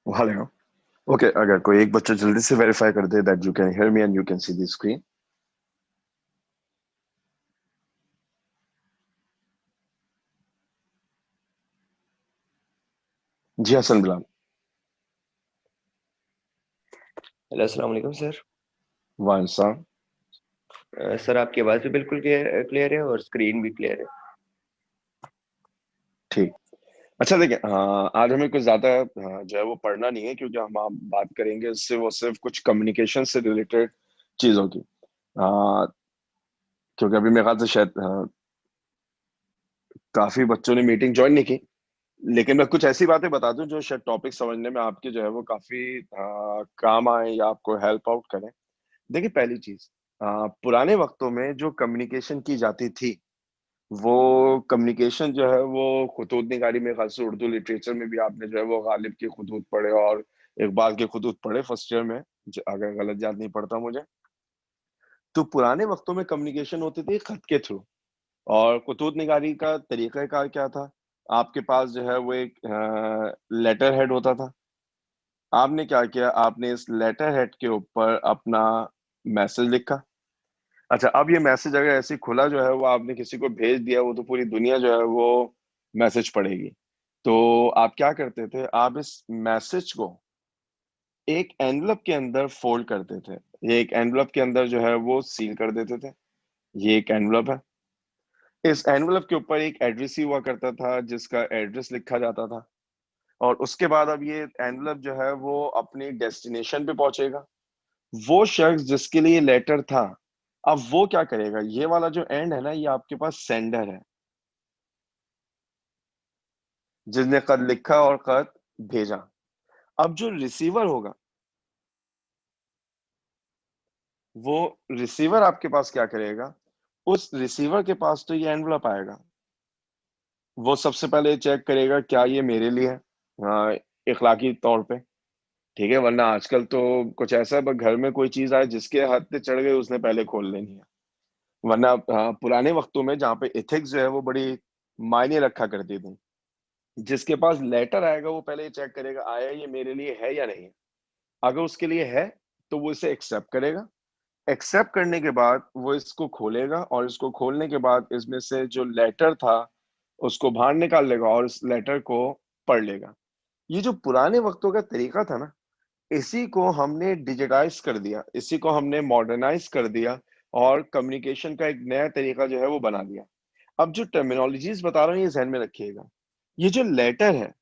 Hello. Okay, अगर कोई एक बच्चा जल्दी से वेरीफाई कर दे that you can hear me and you can see the screen. जी हसन बिलाल। हेलो, अस्सलाम वालेकुम सर। वाइन साहब। सर, आपकी आवाज़ भी बिल्कुल क्लियर क्लियर है और स्क्रीन भी क्लियर है। ठीक। अच्छा देखिए, हाँ, आज हमें कुछ ज्यादा जो है वो पढ़ना नहीं है, क्योंकि हम आप बात करेंगे इससे वो सिर्फ कुछ कम्युनिकेशन से रिलेटेड चीजों की। हाँ, क्योंकि अभी मेरे ख्याल से शायद काफी बच्चों ने मीटिंग ज्वाइन नहीं की। लेकिन मैं कुछ ऐसी बातें बता दूं जो शायद टॉपिक समझने में आपके जो है वो काफी काम आए या आपको हेल्प आउट करें। देखिए, पहली चीज, पुराने वक्तों में जो कम्युनिकेशन की जाती थी, वो कम्युनिकेशन जो है वो खुतूत निगारी में, खास उर्दू लिटरेचर में भी आपने जो है वो गालिब के खुतूत पढ़े और इकबाल के खुतूत पढ़े फर्स्ट ईयर में, अगर गलत याद नहीं पड़ता मुझे। तो पुराने वक्तों में कम्युनिकेशन होती थी खत के थ्रू। और खुतूत निगारी का तरीकाकार क्या था? आपके पास जो है वो एक लेटर हेड होता था। आपने क्या किया, आपने इस लेटर हेड के ऊपर अपना मैसेज लिखा। अच्छा, अब ये मैसेज अगर ऐसे ही खुला जो है वो आपने किसी को भेज दिया, वो तो पूरी दुनिया जो है वो मैसेज पढ़ेगी। तो आप क्या करते थे, आप इस मैसेज को एक एनवलप के अंदर फोल्ड करते थे। ये एक एनवलप के अंदर जो है वो सील कर देते थे। ये एक एनवलप है। इस एनवलप के ऊपर एक एड्रेस ही हुआ करता था जिसका एड्रेस लिखा जाता था। और उसके बाद अब ये एनवलप जो है वो अपनी डेस्टिनेशन पे पहुंचेगा। वो शख्स जिसके लिए लेटर था, अब वो क्या करेगा, ये वाला जो एंड है ना, ये आपके पास सेंडर है, जिसने खत लिखा और खत भेजा। अब जो रिसीवर होगा, वो रिसीवर आपके पास क्या करेगा, उस रिसीवर के पास तो ये एनवलप आएगा। वो सबसे पहले चेक करेगा क्या ये मेरे लिए है, हाँ, इखलाकी तौर पे। ठीक है, वरना आजकल तो कुछ ऐसा है, बस घर में कोई चीज आए जिसके हाथ पे चढ़ गई उसने पहले खोल लेनी है। वरना पुराने वक्तों में जहाँ पे एथिक्स जो है वो बड़ी मायने रखा करती थी। जिसके पास लेटर आएगा वो पहले चेक करेगा आया ये मेरे लिए है या नहीं। अगर उसके लिए है तो वो इसे एक्सेप्ट करेगा। एक्सेप्ट करने के बाद वो इसको खोलेगा और इसको खोलने के बाद इसमें से जो लेटर था उसको बाहर निकाल लेगा और इस लेटर को पढ़ लेगा। ये जो पुराने वक्तों का तरीका था ना, इसी को हमने डिजिटाइज कर दिया, इसी को हमने मॉडर्नाइज कर दिया और कम्युनिकेशन का एक नया तरीका जो है वो बना दिया। अब जो टर्मिनोलॉजीज बता रहा हूँ ये ध्यान में रखिएगा। ये जो लेटर है,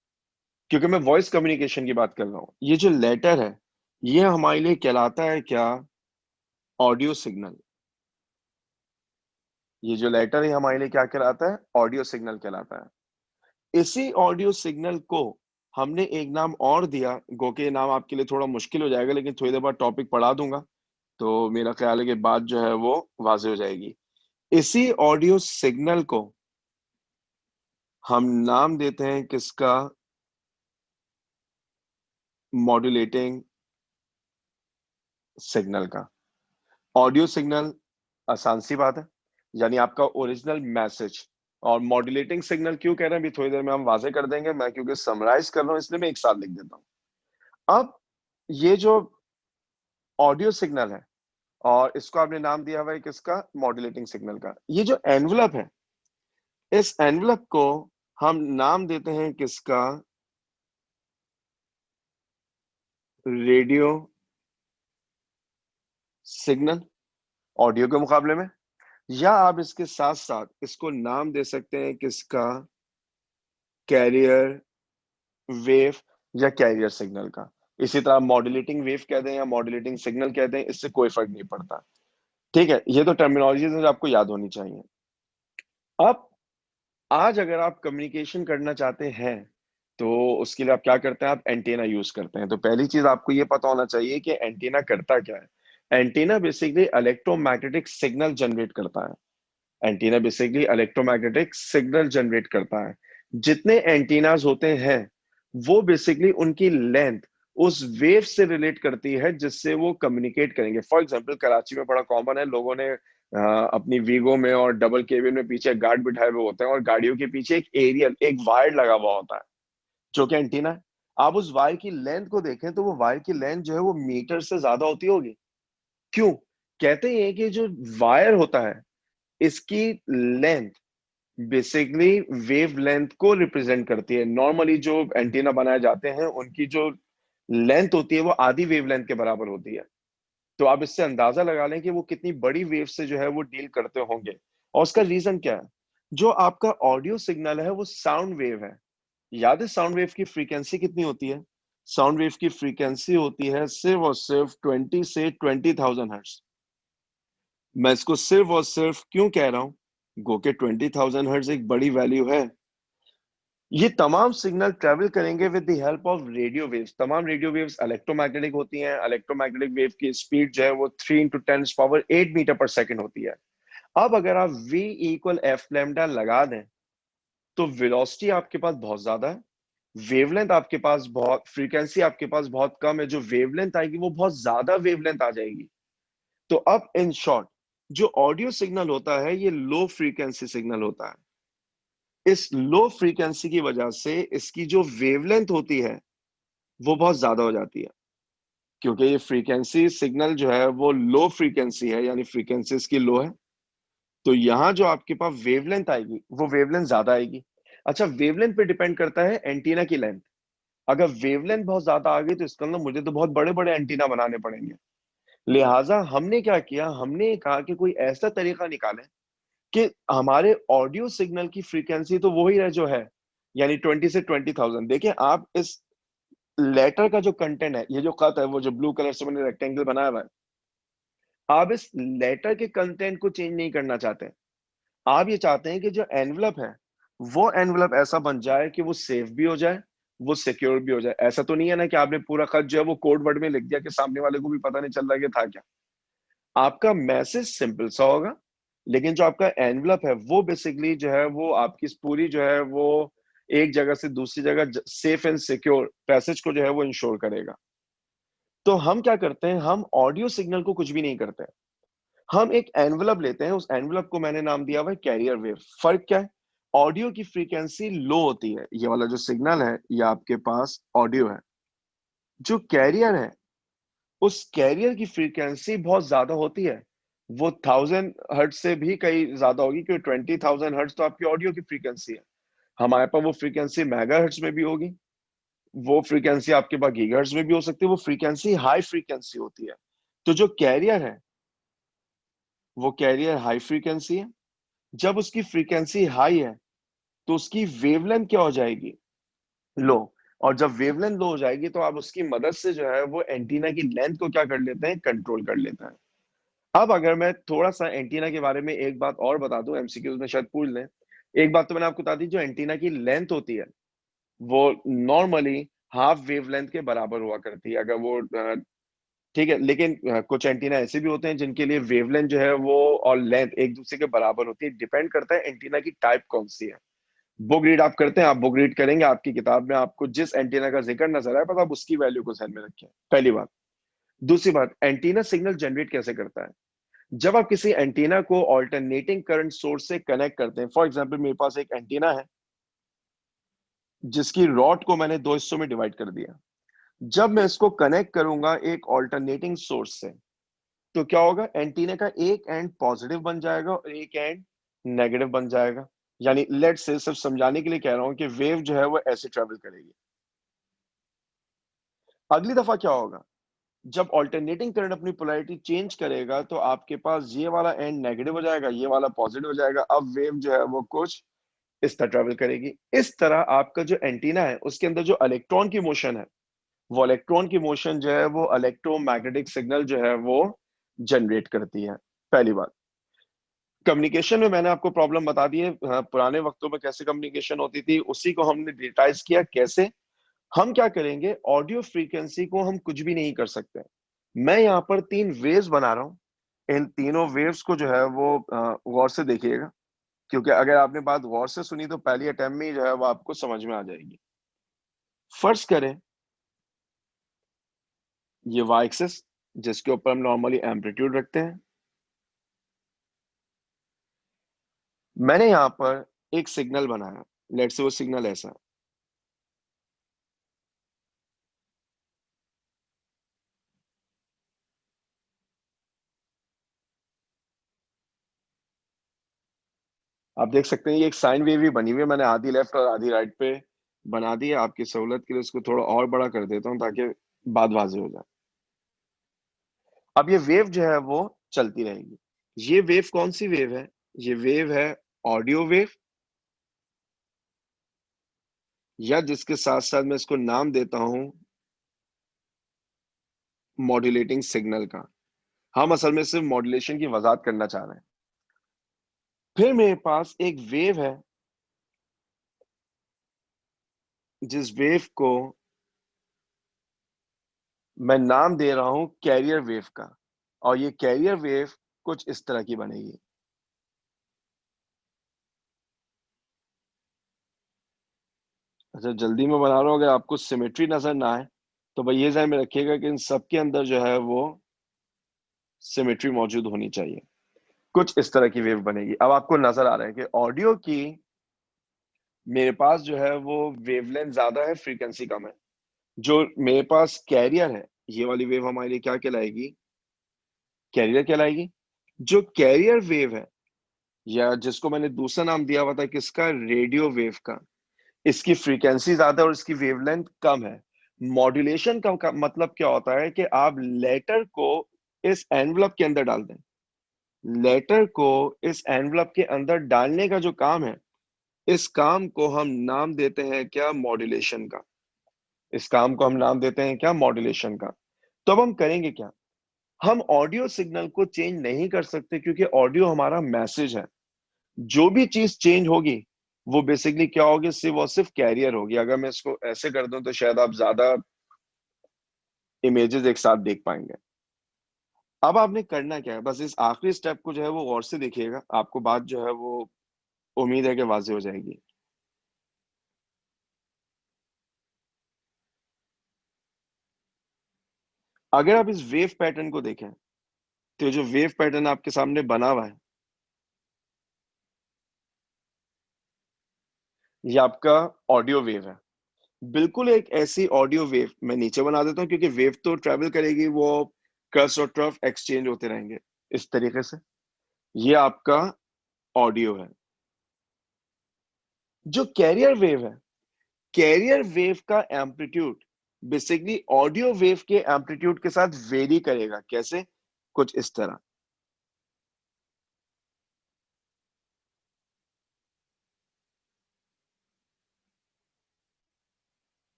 क्योंकि मैं वॉइस कम्युनिकेशन की बात कर रहा हूँ, ये जो लेटर है ये हमारे लिए कहलाता है क्या, ऑडियो सिग्नल। ये जो लेटर है हमारे लिए क्या कहलाता है, ऑडियो सिग्नल कहलाता है। इसी ऑडियो सिग्नल को हमने एक नाम और दिया, गो के नाम आपके लिए थोड़ा मुश्किल हो जाएगा, लेकिन थोड़ी देर बाद टॉपिक पढ़ा दूंगा तो मेरा ख्याल है कि बात जो है वो वाज़ेह हो जाएगी। इसी ऑडियो सिग्नल को हम नाम देते हैं किसका, मॉड्यूलेटिंग सिग्नल का। ऑडियो सिग्नल आसान सी बात है, यानी आपका ओरिजिनल मैसेज। और मॉड्यूलेटिंग सिग्नल क्यों कह रहे हैं अभी थोड़ी देर में हम वाजे कर देंगे, मैं क्योंकि समराइज कर रहा हूं इसलिए मैं एक साथ लिख देता हूं। अब ये जो ऑडियो सिग्नल है और इसको आपने नाम दिया हुआ है किसका, मॉड्यूलेटिंग सिग्नल का। ये जो एनवलप है, इस एनवलप को हम नाम देते हैं किसका, रेडियो सिग्नल, ऑडियो के मुकाबले में। या आप इसके साथ साथ इसको नाम दे सकते हैं किसका, कैरियर वेव या कैरियर सिग्नल का। इसी तरह मॉड्यूलेटिंग वेव कहते हैं या मॉड्यूलेटिंग सिग्नल कहते हैं, इससे कोई फर्क नहीं पड़ता। ठीक है, ये तो टर्मिनोलॉजीज है जो आपको याद होनी चाहिए। अब आज अगर आप कम्युनिकेशन करना चाहते हैं तो उसके लिए आप क्या करते हैं, आप एंटीना यूज करते हैं। तो पहली चीज आपको ये पता होना चाहिए कि एंटीना करता क्या है। Antenna basically electromagnetic signal generate करता है। Antenna basically electromagnetic signal generate करता है। जितने एंटीनाज होते हैं वो बेसिकली उनकी लेंथ उस वेव से रिलेट करती है जिससे वो कम्युनिकेट करेंगे। फॉर एग्जांपल कराची में बड़ा कॉमन है, लोगों ने अपनी वीगो में और डबल केबिन में पीछे गार्ड बिठाए हुए होते हैं और गाड़ियों के पीछे एक एरियल, एक वायर लगा हुआ होता है जो कि एंटीना है। आप उस वायर की लेंथ को देखें तो वो वायर की लेंथ जो है वो मीटर से ज्यादा होती होगी। क्यों? कहते हैं कि जो वायर होता है इसकी लेंथ बेसिकली वेव लेंथ को रिप्रेजेंट करती है। नॉर्मली जो एंटीना बनाए जाते हैं उनकी जो लेंथ होती है वो आधी वेव लेंथ के बराबर होती है। तो आप इससे अंदाजा लगा लें कि वो कितनी बड़ी वेव से जो है वो डील करते होंगे। और उसका रीजन क्या है? जो आपका ऑडियो सिग्नल है वो साउंड वेव है। याद है साउंड वेव की फ्रीक्वेंसी कितनी होती है? साउंड वेव की फ्रीक्वेंसी होती है सिर्फ और सिर्फ 20 से 20,000 हर्ट्ज। मैं इसको सिर्फ और सिर्फ क्यों कह रहा हूं? गो के 20,000 हर्ट्ज एक बड़ी वैल्यू है। ये तमाम सिग्नल ट्रेवल करेंगे with the help of radio waves. तमाम रेडियो वेव्स इलेक्ट्रोमैग्नेटिक होती हैं। इलेक्ट्रोमैग्नेटिक वेव की स्पीड जो है वो 3 इंटू 10 पावर 8 मीटर पर सेकंड होती है। अब अगर आप v इक्वल एफ लैम्डा लगा दें तो वेलोसिटी आपके पास बहुत ज्यादा है, वेवलेंथ आपके पास बहुत, फ्रीक्वेंसी आपके पास बहुत कम है। जो वेवलेंथ आएगी वो बहुत ज्यादा वेवलेंथ आ जाएगी। तो अब इन शॉर्ट जो ऑडियो सिग्नल होता है ये लो फ्रीक्वेंसी सिग्नल होता है। इस लो फ्रीक्वेंसी की वजह से इसकी जो वेवलेंथ होती है वो बहुत ज्यादा हो जाती है। क्योंकि ये फ्रीक्वेंसी सिग्नल जो है वो लो फ्रीक्वेंसी है, यानी फ्रीक्वेंसी इसकी लो है, तो यहाँ जो आपके पास वेवलेंथ आएगी वो वेवलेंथ ज्यादा आएगी। अच्छा, वेवलेंथ पे डिपेंड करता है एंटीना की लेंथ। अगर वेवलेंथ बहुत ज्यादा आ गई तो इसका मतलब मुझे तो बहुत बड़े बड़े एंटीना बनाने पड़ेंगे। लिहाजा हमने क्या किया, हमने कहा कि कोई ऐसा तरीका निकालें कि हमारे ऑडियो सिग्नल की फ्रीक्वेंसी तो वही है जो है, यानी 20 से 20,000। देखिए आप इस लेटर का जो कंटेंट है, ये जो खत है वो जो ब्लू कलर से मैंने रेक्टेंगल बनाया हुआ है, आप इस लेटर के कंटेंट को चेंज नहीं करना चाहते। आप ये चाहते हैं कि जो एनवलप है वो एनवलप ऐसा बन जाए कि वो सेफ भी हो जाए, वो सिक्योर भी हो जाए। ऐसा तो नहीं है ना कि आपने पूरा खत जो है वो कोड वर्ड में लिख दिया कि सामने वाले को भी पता नहीं चल रहा कि था क्या। आपका मैसेज सिंपल सा होगा, लेकिन जो आपका एनवलप है वो बेसिकली जो है वो आपकी पूरी जो है वो एक जगह से दूसरी जगह सेफ एंड सिक्योर पैसेज को जो है वो इंश्योर करेगा। तो हम क्या करते हैं, हम ऑडियो सिग्नल को कुछ भी नहीं करते। हम एक एनवलप लेते हैं, उस एनवलप को मैंने नाम दिया हुआ है कैरियर वेव। फर्क क्या है? ऑडियो की फ्रीक्वेंसी लो होती है, ये वाला जो सिग्नल है ये आपके पास ऑडियो है। जो कैरियर है उस कैरियर की फ्रीक्वेंसी बहुत ज्यादा होती है। वो 1000 हर्ट्ज से भी कई ज्यादा होगी, क्योंकि 20,000 हर्ट्ज तो आपकी ऑडियो की फ्रीक्वेंसी है। हमारे पास वो फ्रीक्वेंसी मेगा हर्ट्ज में भी होगी, वो फ्रीक्वेंसी आपके पास गीगाहर्ट्ज में भी हो सकती है। वो फ्रीक्वेंसी हाई फ्रीक्वेंसी होती है। तो जो कैरियर है वो कैरियर हाई फ्रीक्वेंसी है। जब उसकी फ्रीक्वेंसी हाई है तो उसकी वेवलेंथ क्या हो जाएगी? लो। और जब वेवलेंथ लो हो जाएगी तो आप उसकी मदद से जो है वो एंटीना की लेंथ को क्या कर लेते हैं, कंट्रोल कर लेते हैं। अब अगर मैं थोड़ा सा एंटीना के बारे में एक बात और बता दूं, एमसीक्यूज में शायद पूछ लें। एक बात तो मैंने आपको बता दी, जो एंटीना की लेंथ होती है वो नॉर्मली हाफ वेवलेंथ के बराबर हुआ करती है। अगर वो ठीक है, लेकिन कुछ एंटीना ऐसे भी होते हैं जिनके लिए वेवलेंथ जो है वो और लेंथ एक दूसरे के बराबर होती है। डिपेंड करता है एंटीना की टाइप कौन सी है। बुक रीड आप करते हैं, आप बुक रीड करेंगे, आपकी किताब में आपको जिस एंटीना का जिक्र नजर आए, बस आप उसकी वैल्यू को ध्यान में रखें, पहली बात। दूसरी बात, एंटीना सिग्नल जनरेट कैसे करता है? जब आप किसी एंटीना को ऑल्टरनेटिंग करंट सोर्स से कनेक्ट करते हैं, फॉर एग्जांपल मेरे पास एक एंटीना है जिसकी रॉड को मैंने दो हिस्सों में डिवाइड कर दिया। जब मैं इसको कनेक्ट करूंगा एक ऑल्टरनेटिंग सोर्स से, तो क्या होगा, एंटीना का एक एंड पॉजिटिव बन जाएगा और एक एंड नेगेटिव बन जाएगा। यानी लेट से सिर्फ समझाने के लिए कह रहा हूं कि वेव जो है वो ऐसे ट्रेवल करेगी। अगली दफा क्या होगा, जब ऑल्टरनेटिंग करंट अपनी पोलैरिटी चेंज करेगा तो आपके पास ये वाला एंड नेगेटिव हो जाएगा, ये वाला पॉजिटिव हो जाएगा। अब वेव जो है वो कुछ इस तरह ट्रेवल करेगी। इस तरह आपका जो एंटीना है उसके अंदर जो इलेक्ट्रॉन की मोशन है, वो इलेक्ट्रॉन की मोशन जो है वो इलेक्ट्रोमैग्नेटिक सिग्नल जो है वो जनरेट करती है। पहली बात। कम्युनिकेशन में मैंने आपको प्रॉब्लम बता दी है, हाँ, पुराने वक्तों में कैसे कम्युनिकेशन होती थी उसी को हमने डिटेल्स किया। कैसे? हम क्या करेंगे, ऑडियो फ्रीक्वेंसी को हम कुछ भी नहीं कर सकते। मैं यहाँ पर तीन वेव्स बना रहा हूँ। इन तीनों वेव्स को जो है वो गौर से देखिएगा, क्योंकि अगर आपने बात गौर से सुनी तो पहली अटेम्प्ट में ही जो है वो आपको समझ में आ जाएगी। फर्ज करें ये वाई एक्सिस जिसके ऊपर हम नॉर्मली एम्पलीट्यूड रखते हैं, मैंने यहाँ पर एक सिग्नल बनाया। लेट्स से वो सिग्नल ऐसा है। आप देख सकते हैं ये एक साइन वेव भी बनी हुई है, मैंने आधी लेफ्ट और आधी राइट पे बना दी है आपकी सहूलत के लिए। इसको थोड़ा और बड़ा कर देता हूँ ताकि बात वाज़ेह हो जाए। अब ये वेव जो है वो चलती रहेगी। ये वेव कौन सी वेव है? ये वेव है ऑडियो वेव, या जिसके साथ साथ मैं इसको नाम देता हूं मॉड्यूलेटिंग सिग्नल का। हम असल में सिर्फ मॉड्यूलेशन की वजाहत करना चाह रहे हैं। फिर मेरे पास एक वेव है, जिस वेव को मैं नाम दे रहा हूं कैरियर वेव का, और ये कैरियर वेव कुछ इस तरह की बनेगी। अच्छा, जल्दी में बना रहा हूं, अगर आपको सिमेट्री नजर ना आए तो भाई ये ध्यान में रखिएगा कि इन सबके अंदर जो है वो सिमेट्री मौजूद होनी चाहिए। कुछ इस तरह की वेव बनेगी। अब आपको नजर आ रहा है कि ऑडियो की मेरे पास जो है वो वेवलेंथ ज्यादा है, फ्रीक्वेंसी कम है। जो मेरे पास कैरियर है, ये वाली वेव हमारे लिए क्या कहलाएगी? कैरियर कहलाएगी। जो कैरियर वेव है, या जिसको मैंने दूसरा नाम दिया हुआ था किसका, रेडियो वेव का, इसकी फ्रीक्वेंसी ज्यादा है और इसकी वेवलेंथ कम है। मॉड्यूलेशन का मतलब क्या होता है कि आप लेटर को इस एनवलप के अंदर डाल दें। लेटर को इस एनवलप के अंदर डालने का जो काम है, इस काम को हम नाम देते हैं क्या, मॉड्यूलेशन का। इस काम को हम नाम देते हैं क्या, मॉड्यूलेशन का। तो अब हम करेंगे क्या? हम ऑडियो सिग्नल को चेंज नहीं कर सकते क्योंकि ऑडियो हमारा मैसेज है। जो भी चीज चेंज होगी वो बेसिकली क्या होगी, सिर्फ और सिर्फ कैरियर होगी। अगर मैं इसको ऐसे कर दूं तो शायद आप ज्यादा इमेजेस एक साथ देख पाएंगे। अब आपने करना क्या है, बस इस आखिरी स्टेप को जो है वो गौर से देखिएगा, आपको बात जो है वो उम्मीद है कि वाज़ेह हो जाएगी। अगर आप इस वेव पैटर्न को देखें तो जो वेव पैटर्न आपके सामने बना हुआ है, ये आपका ऑडियो वेव है। बिल्कुल एक ऐसी ऑडियो वेव मैं नीचे बना देता हूं, क्योंकि वेव तो ट्रेवल करेगी, वो क्रस्ट और ट्रफ एक्सचेंज होते रहेंगे इस तरीके से। ये आपका ऑडियो है। जो कैरियर वेव है, कैरियर वेव का एम्पलीट्यूड बेसिकली ऑडियो वेव के एम्पलीट्यूड के साथ वेरी करेगा। कैसे? कुछ इस तरह।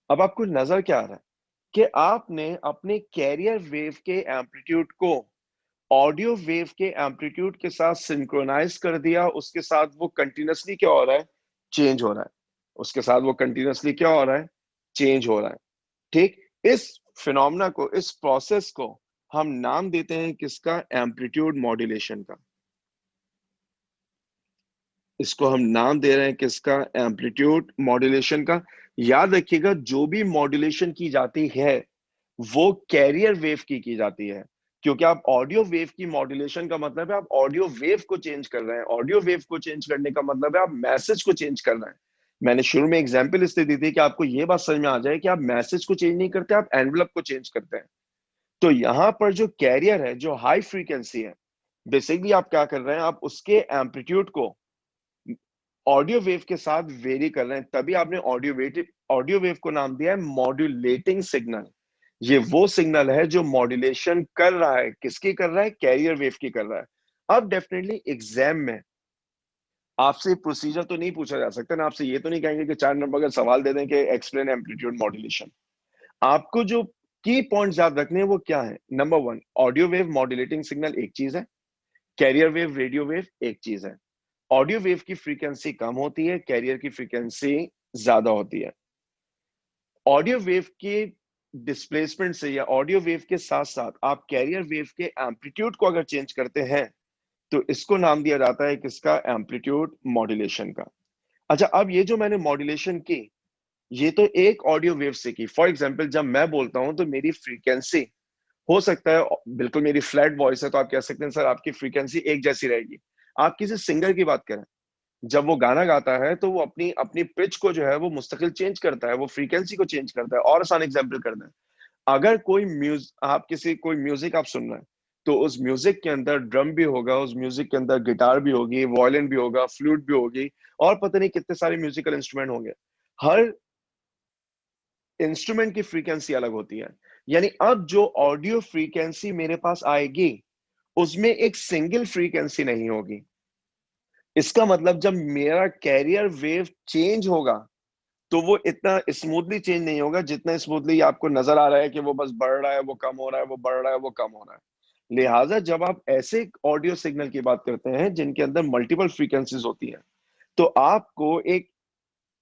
अब आपको नजर क्या आ रहा है कि आपने अपने कैरियर वेव के एम्पलीट्यूड को ऑडियो वेव के एम्पलीट्यूड के साथ सिंक्रोनाइज कर दिया। उसके साथ वो कंटिन्यूसली क्या हो रहा है, चेंज हो रहा है। उसके साथ वो कंटिन्यूसली क्या हो रहा है, चेंज हो रहा है। ठीक। इस फिनोमेना को, इस प्रोसेस को हम नाम देते हैं किसका, एम्पलीट्यूड मॉड्यूलेशन का। इसको हम नाम दे रहे हैं किसका, एम्पलीट्यूड मॉड्यूलेशन का। याद रखिएगा, जो भी मॉड्यूलेशन की जाती है वो कैरियर वेव की जाती है। क्योंकि आप ऑडियो वेव की मॉड्यूलेशन का मतलब है आप ऑडियो वेव को चेंज कर रहे हैं। ऑडियो वेव को चेंज करने का मतलब है आप मैसेज को चेंज कर रहे हैं। मैंने शुरू में एग्जांपल इसलिए दी थी कि आपको यह बात समझ में आ जाए कि आप मैसेज को चेंज नहीं करते, आप एनवलप को चेंज करते हैं। तो यहां पर जो कैरियर है, जो हाई फ्रीक्वेंसी है, बेसिकली आप क्या कर रहे हैं, आप उसके एम्पलीट्यूड को ऑडियो वेव के साथ वेरी कर रहे हैं। तभी आपने ऑडियो वेव को नाम दिया है मॉड्यूलेटिंग सिग्नल। ये वो सिग्नल है जो मॉड्यूलेशन कर रहा है। किसकी कर रहा है, कैरियर वेव की कर रहा है। अब डेफिनेटली एग्जाम में आपसे प्रोसीजर तो नहीं पूछा जा सकता ना, आपसे ये तो नहीं कहेंगे कि 4 नंबर का सवाल दे दें कि एक्सप्लेन एम्पलीट्यूड मॉड्यूलेशन। आपको जो की पॉइंट याद रखने हैं वो क्या है, number 1, audio wave modulating signal एक चीज है, कैरियर वेव रेडियो वेव एक चीज है। ऑडियो वेव की फ्रीक्वेंसी कम होती है, कैरियर की फ्रीक्वेंसी ज्यादा होती है। ऑडियो वेव के डिस्प्लेसमेंट से या ऑडियो वेव के साथ साथ आप कैरियर वेव के एम्पलीट्यूड को अगर चेंज करते हैं तो इसको नाम दिया जाता है किसका, एम्पलीट्यूड मॉड्यूलेशन का। अच्छा, अब ये जो मैंने मॉड्यूलेशन की, ये तो एक ऑडियो वेव से की। फॉर एग्जाम्पल, जब मैं बोलता हूं तो मेरी फ्रीक्वेंसी हो सकता है, बिल्कुल मेरी फ्लैट वॉइस है तो आप कह सकते हैं सर आपकी फ्रीक्वेंसी एक जैसी रहेगी। आप किसी सिंगर की बात करें, जब वो गाना गाता है तो वो अपनी अपनी पिच को जो है वो मुस्तकिल चेंज करता है, वो फ्रीक्वेंसी को चेंज करता है। और आसान एग्जांपल करना है, अगर कोई म्यूजिक आप सुन रहे हैं तो उस म्यूजिक के अंदर ड्रम भी होगा, उस म्यूजिक के अंदर गिटार भी होगी, वायलिन भी होगा, फ्लूट भी होगी, और पता नहीं कितने सारे म्यूजिकल इंस्ट्रूमेंट होंगे। हर इंस्ट्रूमेंट की फ्रीक्वेंसी अलग होती है। यानी अब जो ऑडियो फ्रीक्वेंसी मेरे पास आएगी उसमें एक सिंगल फ्रीक्वेंसी नहीं होगी। इसका मतलब जब मेरा कैरियर वेव चेंज होगा तो वो इतना स्मूथली चेंज नहीं होगा जितना स्मूथली आपको नजर आ रहा है कि वो बस बढ़ रहा है, वो कम हो रहा है, वो बढ़ रहा है, वो कम हो रहा है। लिहाजा जब आप ऐसे ऑडियो सिग्नल की बात करते हैं जिनके अंदर मल्टीपल फ्रीक्वेंसीज होती है, तो आपको एक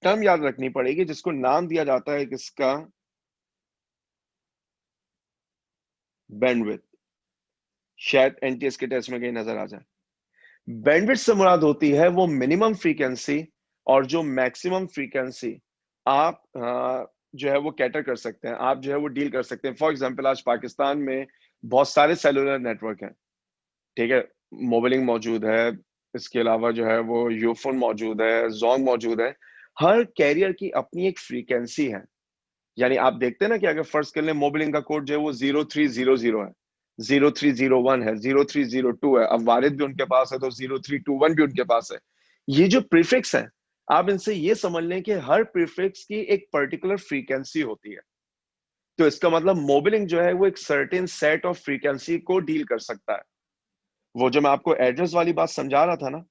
टर्म याद रखनी पड़ेगी जिसको नाम दिया जाता है किसका, बैंडविड्थ। शायद एनटीएस के टेस्ट में कहीं नजर आ जाए। बैंडविड्थ से मुराद होती है वो मिनिमम फ्रीक्वेंसी और जो मैक्सिमम फ्रीक्वेंसी आप जो है वो कैटर कर सकते हैं, आप जो है वो डील कर सकते हैं। फॉर एग्जांपल आज पाकिस्तान में बहुत सारे सेलुलर नेटवर्क हैं, ठीक है, मोबिलिंग मौजूद है, इसके अलावा जो है वो यूफोन मौजूद है, जोंग मौजूद है। हर कैरियर की अपनी एक फ्रीक्वेंसी है। यानी आप देखते हैं ना कि अगर फर्ज कर लें मोबिलिंग का कोड जो है वो 0300 है, 0301 है, 0302 है, अब वारिद भी उनके पास है तो 0321 भी उनके पास है। ये जो प्रीफिक्स है, आप इनसे ये समझ लें कि हर प्रीफिक्स की एक पर्टिकुलर फ्रीक्वेंसी होती है। तो इसका मतलब मोबिलिंग जो है वो एक सर्टेन सेट ऑफ फ्रीक्वेंसी को डील कर सकता है। वो जो मैं आपको एड्रेस वाली बात समझा रहा था ना,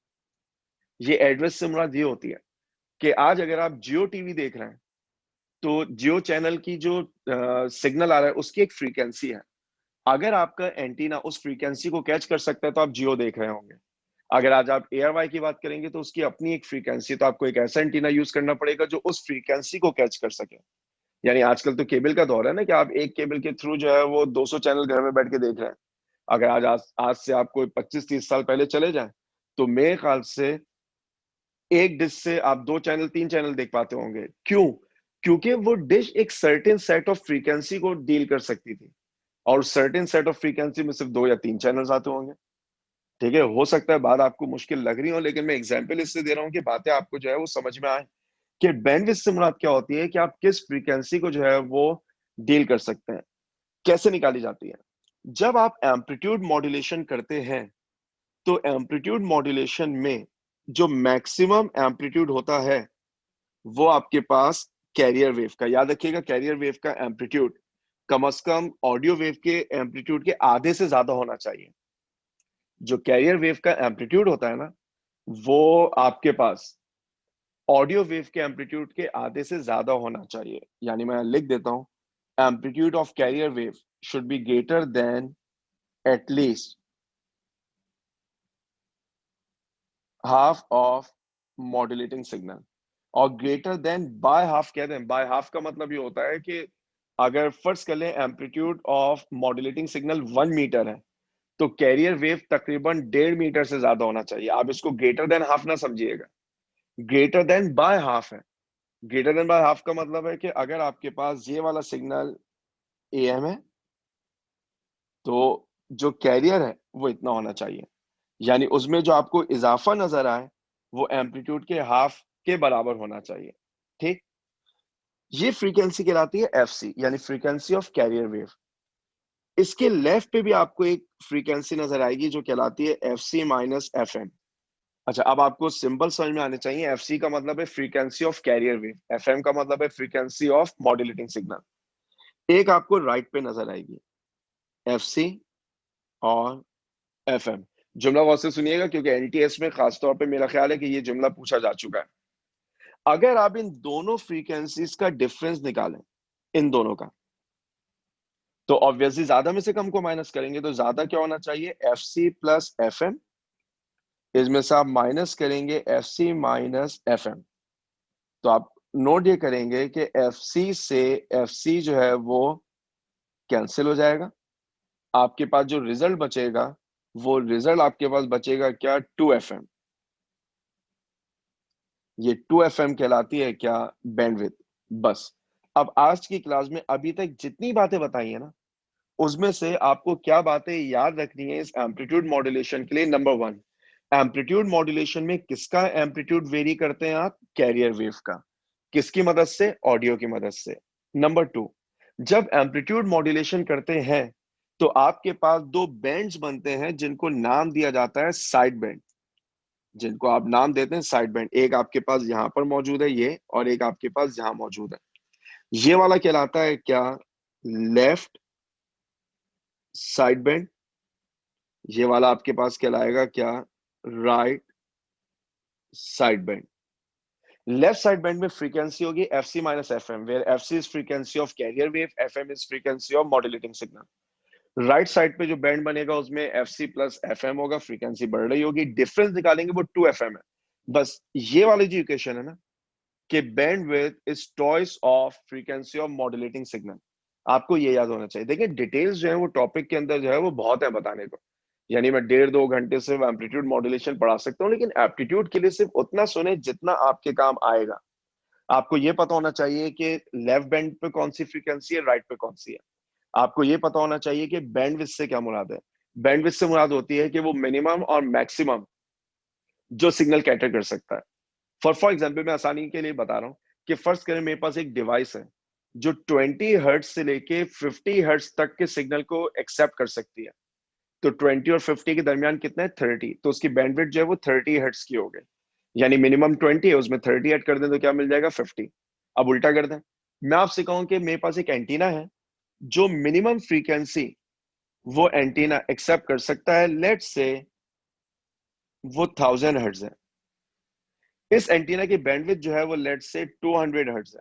ये एड्रेस से मुराद ये होती है कि आज अगर आप जियो टीवी देख रहे हैं तो जियो चैनल की जो सिग्नल आ रहा है उसकी एक फ्रीक्वेंसी है। अगर आपका एंटीना उस फ्रीक्वेंसी को कैच कर सकता है तो आप जियो देख रहे होंगे। अगर आज आप एयरवाई की बात करेंगे तो उसकी अपनी एक फ्रीक्वेंसी, तो आपको एक ऐसा एंटीना यूज करना पड़ेगा जो उस फ्रीक्वेंसी को कैच कर सके। यानी आजकल तो केबल का दौर है ना कि आप एक केबल के थ्रू जो है वो 200 चैनल घर में बैठ के देख रहे हैं। अगर आज से आप कोई 25-30 साल पहले चले जाएं तो मेरे ख्याल से एक डिश से आप 2 चैनल 3 चैनल देख पाते होंगे। क्यों? क्योंकि वो डिश एक सर्टेन सेट ऑफ फ्रीक्वेंसी को डील कर सकती थी, और सर्टेन सेट ऑफ फ्रीक्वेंसी में सिर्फ 2 या 3 चैनल्स आते होंगे। ठीक है, हो सकता है बात आपको मुश्किल लग रही हो, लेकिन मैं एग्जांपल इससे दे रहा हूँ कि बातें आपको जो है वो समझ में आए कि बैंडविड्थ से मुराद क्या होती है, कि आप किस फ्रीक्वेंसी को जो है वो डील कर सकते हैं। कैसे निकाली जाती है? जब आप एम्पलीट्यूड मॉड्यूलेशन करते हैं तो एम्पलीट्यूड मॉड्यूलेशन में जो मैक्सिमम एम्पलीट्यूड होता है वो आपके पास कैरियर वेव का, याद रखिएगा, कैरियर वेव का एम्पलीट्यूड कम से कम ऑडियो वेव के एम्पलीट्यूड के आधे से ज्यादा होना चाहिए। जो कैरियर वेव का एम्पलीट्यूड होता है ना, वो आपके पास ऑडियो वेव के एम्पलीट्यूड के आधे से ज्यादा होना चाहिए। यानी मैं लिख देता हूं, amplitude of carrier wave should be greater than at least half of modulating signal. और ग्रेटर देन बाय हाफ कह दें, बाय हाफ का मतलब ये होता है कि अगर फर्ज कर लें amplitude of modulating signal 1 metre है तो कैरियर वेव तकरीबन 1.5 मीटर से ज्यादा होना चाहिए। आप इसको ग्रेटर देन हाफ ना समझिएगा, ग्रेटर देन बाय हाफ है। ग्रेटर देन बाय हाफ का मतलब है कि अगर आपके पास ये वाला सिग्नल एएम है तो जो कैरियर है वो इतना होना चाहिए। यानी उसमें जो आपको इजाफा नजर आए वो एम्पलीट्यूड के हाफ के बराबर होना चाहिए। ठीक, ये फ्रीक्वेंसी कहलाती है एफसी, यानी फ्रीक्वेंसी ऑफ कैरियर वेव। इसके लेफ्ट पे भी आपको एक फ्रीक्वेंसी नजर आएगी जो कहलाती है F C minus F M. अच्छा, अब आपको सिंबल समझ में आने चाहिए। एफ सी का मतलब है frequency of carrier wave, F M का मतलब है फ्रीक्वेंसी ऑफ मॉड्यूलेटिंग सिग्नल। एक आपको राइट पे नजर आएगी, एफ सी और एफ एम। जुमला बहुत से सुनिएगा क्योंकि एनटीएस में खासतौर पे मेरा ख्याल है कि ये जुमला पूछा जा चुका है। अगर आप इन दोनों फ्रीक्वेंसीज का डिफरेंस निकालें, इन दोनों का, तो ऑब्वियसली ज्यादा में से कम को माइनस करेंगे तो ज्यादा क्या होना चाहिए, F C plus F M. इसमें से आप माइनस करेंगे F C minus F M, तो आप नोट ये करेंगे कि एफ सी से एफ सी जो है वो कैंसिल हो जाएगा। आपके पास जो रिजल्ट बचेगा वो रिजल्ट आपके पास बचेगा क्या, 2 FM। ये 2 FM कहलाती है क्या, बैंडविड्थ। बस। अब आज की क्लास में अभी तक जितनी बातें बताई है ना, उसमें से आपको क्या बातें याद रखनी है इस एम्पलीट्यूड मॉड्यूलेशन के लिए। नंबर 1, एम्पलीट्यूड मॉड्यूलेशन में किसका एम्पलीट्यूड वेरी करते हैं आप, कैरियर वेव का। किसकी मदद से, ऑडियो की मदद से। नंबर 2, जब एम्पलीट्यूड मॉड्यूलेशन करते हैं तो आपके पास दो बैंड्स बनते हैं जिनको नाम दिया जाता है साइड बैंड, जिनको आप नाम देते हैं साइड बैंड। एक आपके पास यहां पर मौजूद है ये, और एक आपके पास यहां मौजूद है। ये वाला कहलाता है क्या? Left side band. ये वाला आपके पास कहलाएगा क्या? Right side band. Left side band में फ्रीक्वेंसी होगी F C minus F M, where F C is frequency of carrier wave, F M is frequency of modulating signal. Right side पे जो बैंड बनेगा उसमें F C plus F M होगा, frequency बढ़ रही होगी, डिफरेंस निकालेंगे वो 2 FM है। बस ये वाली जो इक्वेशन है ना, कि bandwidth is twice of frequency of modulating signal, आपको ये याद होना चाहिए। देखिए डिटेल्स जो है वो टॉपिक के अंदर जो है वो बहुत है बताने को, यानी मैं 1.5-2 घंटे सिर्फ एम्पलीट्यूड मॉड्यूलेशन पढ़ा सकता हूँ, लेकिन एप्टीट्यूड के लिए सिर्फ उतना सुने जितना आपके काम आएगा। आपको ये पता होना चाहिए कि लेफ्ट बैंड पे कौन सी फ्रीक्वेंसी है, राइट पे कौन सी है। आपको ये पता होना चाहिए कि बैंडविड्थ से क्या मुराद है। बैंडविड्थ से मुराद होती है कि वो मिनिमम और मैक्सिमम जो सिग्नल कैटर कर सकता है। फॉर एग्जाम्पल मैं आसानी के लिए बता रहा हूँ कि फर्स्ट करें मेरे पास एक डिवाइस है जो 20 हर्ट्ज से लेके 50 हर्ट्ज तक के सिग्नल को एक्सेप्ट कर सकती है। तो 20 और 50 के दरमियान कितना है? 30। तो उसकी बैंडविड्थ जो है वो 30 हर्ट्ज की हो गई, यानी मिनिमम 20 है, उसमें 30 ऐड कर दें तो क्या मिल जाएगा? 50। अब उल्टा कर दें, मैं आपसे कहूं कि मेरे पास एक एंटीना है जो मिनिमम फ्रीक्वेंसी वो एंटीना एक्सेप्ट कर सकता है, लेट से वो 1000 हर्ट्ज है। इस एंटीना की बैंडविड्थ जो है वो लेट से 200 हर्ट्ज है।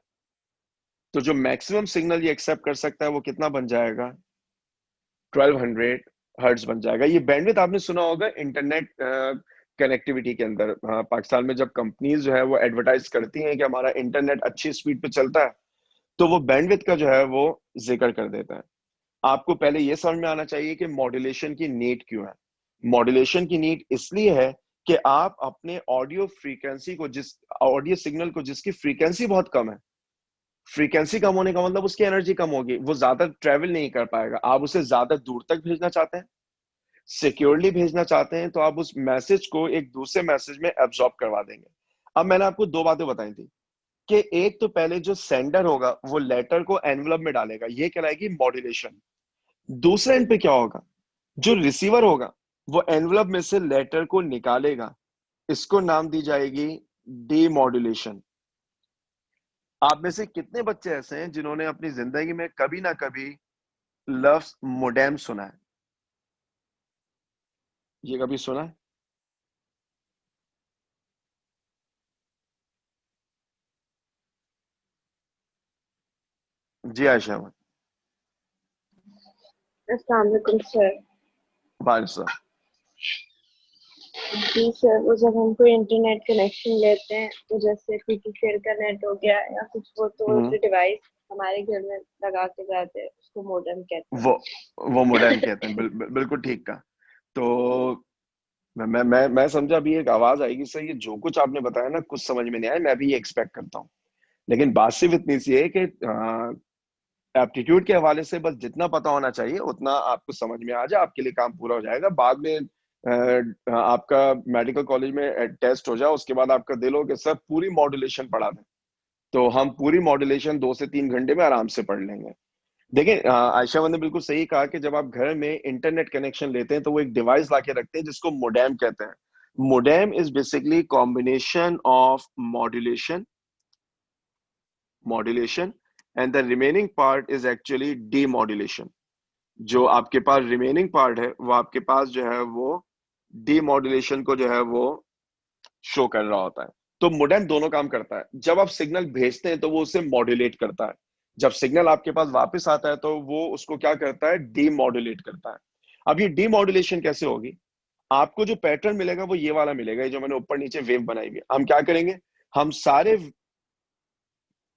तो जो मैक्सिमम सिग्नल ये एक्सेप्ट कर सकता है वो कितना बन जाएगा? 1200 हर्ट्ज बन जाएगा। ये बैंडविड्थ आपने सुना होगा इंटरनेट कनेक्टिविटी के अंदर। पाकिस्तान में जब कंपनीज जो है वो एडवर्टाइज करती हैं कि हमारा इंटरनेट अच्छी स्पीड पे चलता है, तो वो बैंडविड्थ का जो है वो जिक्र कर देता है। आपको पहले ये समझ में आना चाहिए कि मॉड्यूलेशन की नीड क्यों है। मॉड्यूलेशन की नीड इसलिए है कि आप अपने ऑडियो फ्रीक्वेंसी को, जिस ऑडियो सिग्नल को जिसकी फ्रीक्वेंसी बहुत कम है, फ्रीक्वेंसी कम होने का मतलब उसकी एनर्जी कम होगी, वो ज्यादा ट्रेवल नहीं कर पाएगा। आप उसे ज्यादा दूर तक भेजना चाहते हैं, सिक्योरली भेजना चाहते हैं, तो आप उस मैसेज को एक दूसरे मैसेज में एब्जॉर्ब करवा देंगे। अब मैंने आपको दो बातें बताई थी कि एक तो पहले जो सेंडर होगा वो लेटर को एनवलप में डालेगा, ये कहलाएगी मॉड्यूलेशन। दूसरे एंड पे क्या होगा? जो रिसीवर होगा वो एनवलप में से लेटर को निकालेगा, इसको नाम दी जाएगी डीमॉड्यूलेशन। आप में से कितने बच्चे ऐसे हैं जिन्होंने अपनी जिंदगी में कभी ना कभी लफ्ज मोडेम सुना है? ये कभी सुना है? जी आयशा अहमद। अस्सलाम वालेकुम सर। भाई साहब। जी सर, वो जब हम कोई इंटरनेट कनेक्शन लेते हैं तो जैसे पीटीसीएल का नेट हो गया या कुछ, वो तो हम्म, जो डिवाइस हमारे घर में लगा के जाते हैं उसको मॉडेम कहते हैं। वो वो मोडेम कहते हैं। बिल्कुल ठीक कहा। तो मैं समझा अभी एक आवाज आएगी सर, ये जो कुछ आपने बताया ना कुछ समझ में नहीं आया, मैं भी ये एक्सपेक्ट करता हूँ। लेकिन बात सिर्फ इतनी सी है कि एप्टीट्यूड के हवाले से बस जितना पता होना चाहिए उतना आपको समझ में आ जाए, आपके लिए काम पूरा हो जाएगा। बाद में आपका मेडिकल कॉलेज में टेस्ट हो जाए, उसके बाद आपका दिल हो कि सर पूरी मॉड्यूलेशन पढ़ा दें, तो हम पूरी मॉड्यूलेशन 2 से 3 घंटे में आराम से पढ़ लेंगे। देखिए आयशा ने बिल्कुल सही कहा कि जब आप घर में इंटरनेट कनेक्शन लेते हैं तो वो एक डिवाइस लाके रखते हैं जिसको मोडेम कहते हैं। Modem is basically combination of modulation modulation and the remaining part is actually demodulation. जो आपके पास रिमेनिंग पार्ट है वो आपके पास जो है वो डीमॉड्यूलेशन को जो है वो शो कर रहा होता है। तो मोडेम दोनों काम करता है। जब आप सिग्नल भेजते हैं तो वो उसे मॉड्यूलेट करता है, जब सिग्नल आपके पास वापस आता है तो वो उसको क्या करता है? डीमॉड्यूलेट करता है। अब ये डीमॉड्यूलेशन कैसे होगी? आपको जो पैटर्न मिलेगा वो ये वाला मिलेगा, ये जो मैंने ऊपर नीचे वेव बनाई हुई है। हम क्या करेंगे? हम सारे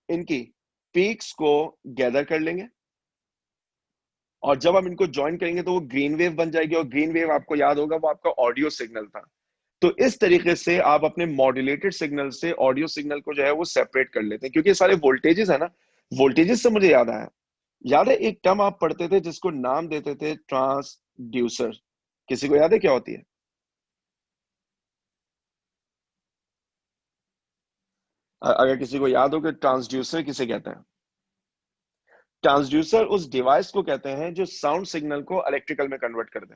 इनकी पीक्स को गैदर कर लेंगे, और जब हम इनको ज्वाइन करेंगे तो वो ग्रीन वेव बन जाएगी, और ग्रीन वेव आपको याद होगा वो आपका ऑडियो सिग्नल था। तो इस तरीके से आप अपने मॉड्यूलेटेड सिग्नल से ऑडियो सिग्नल को जो है वो सेपरेट कर लेते हैं, क्योंकि ये सारे वोल्टेजेस है ना। वोल्टेजेस से मुझे याद आया, याद है एक टर्म आप पढ़ते थे जिसको नाम देते थे ट्रांसड्यूसर? किसी को याद है क्या होती है? अगर किसी को याद हो कि ट्रांसड्यूसर किसे कहते हैं? ट्रांसड्यूसर उस डिवाइस को कहते हैं जो साउंड सिग्नल को इलेक्ट्रिकल में कन्वर्ट कर दे,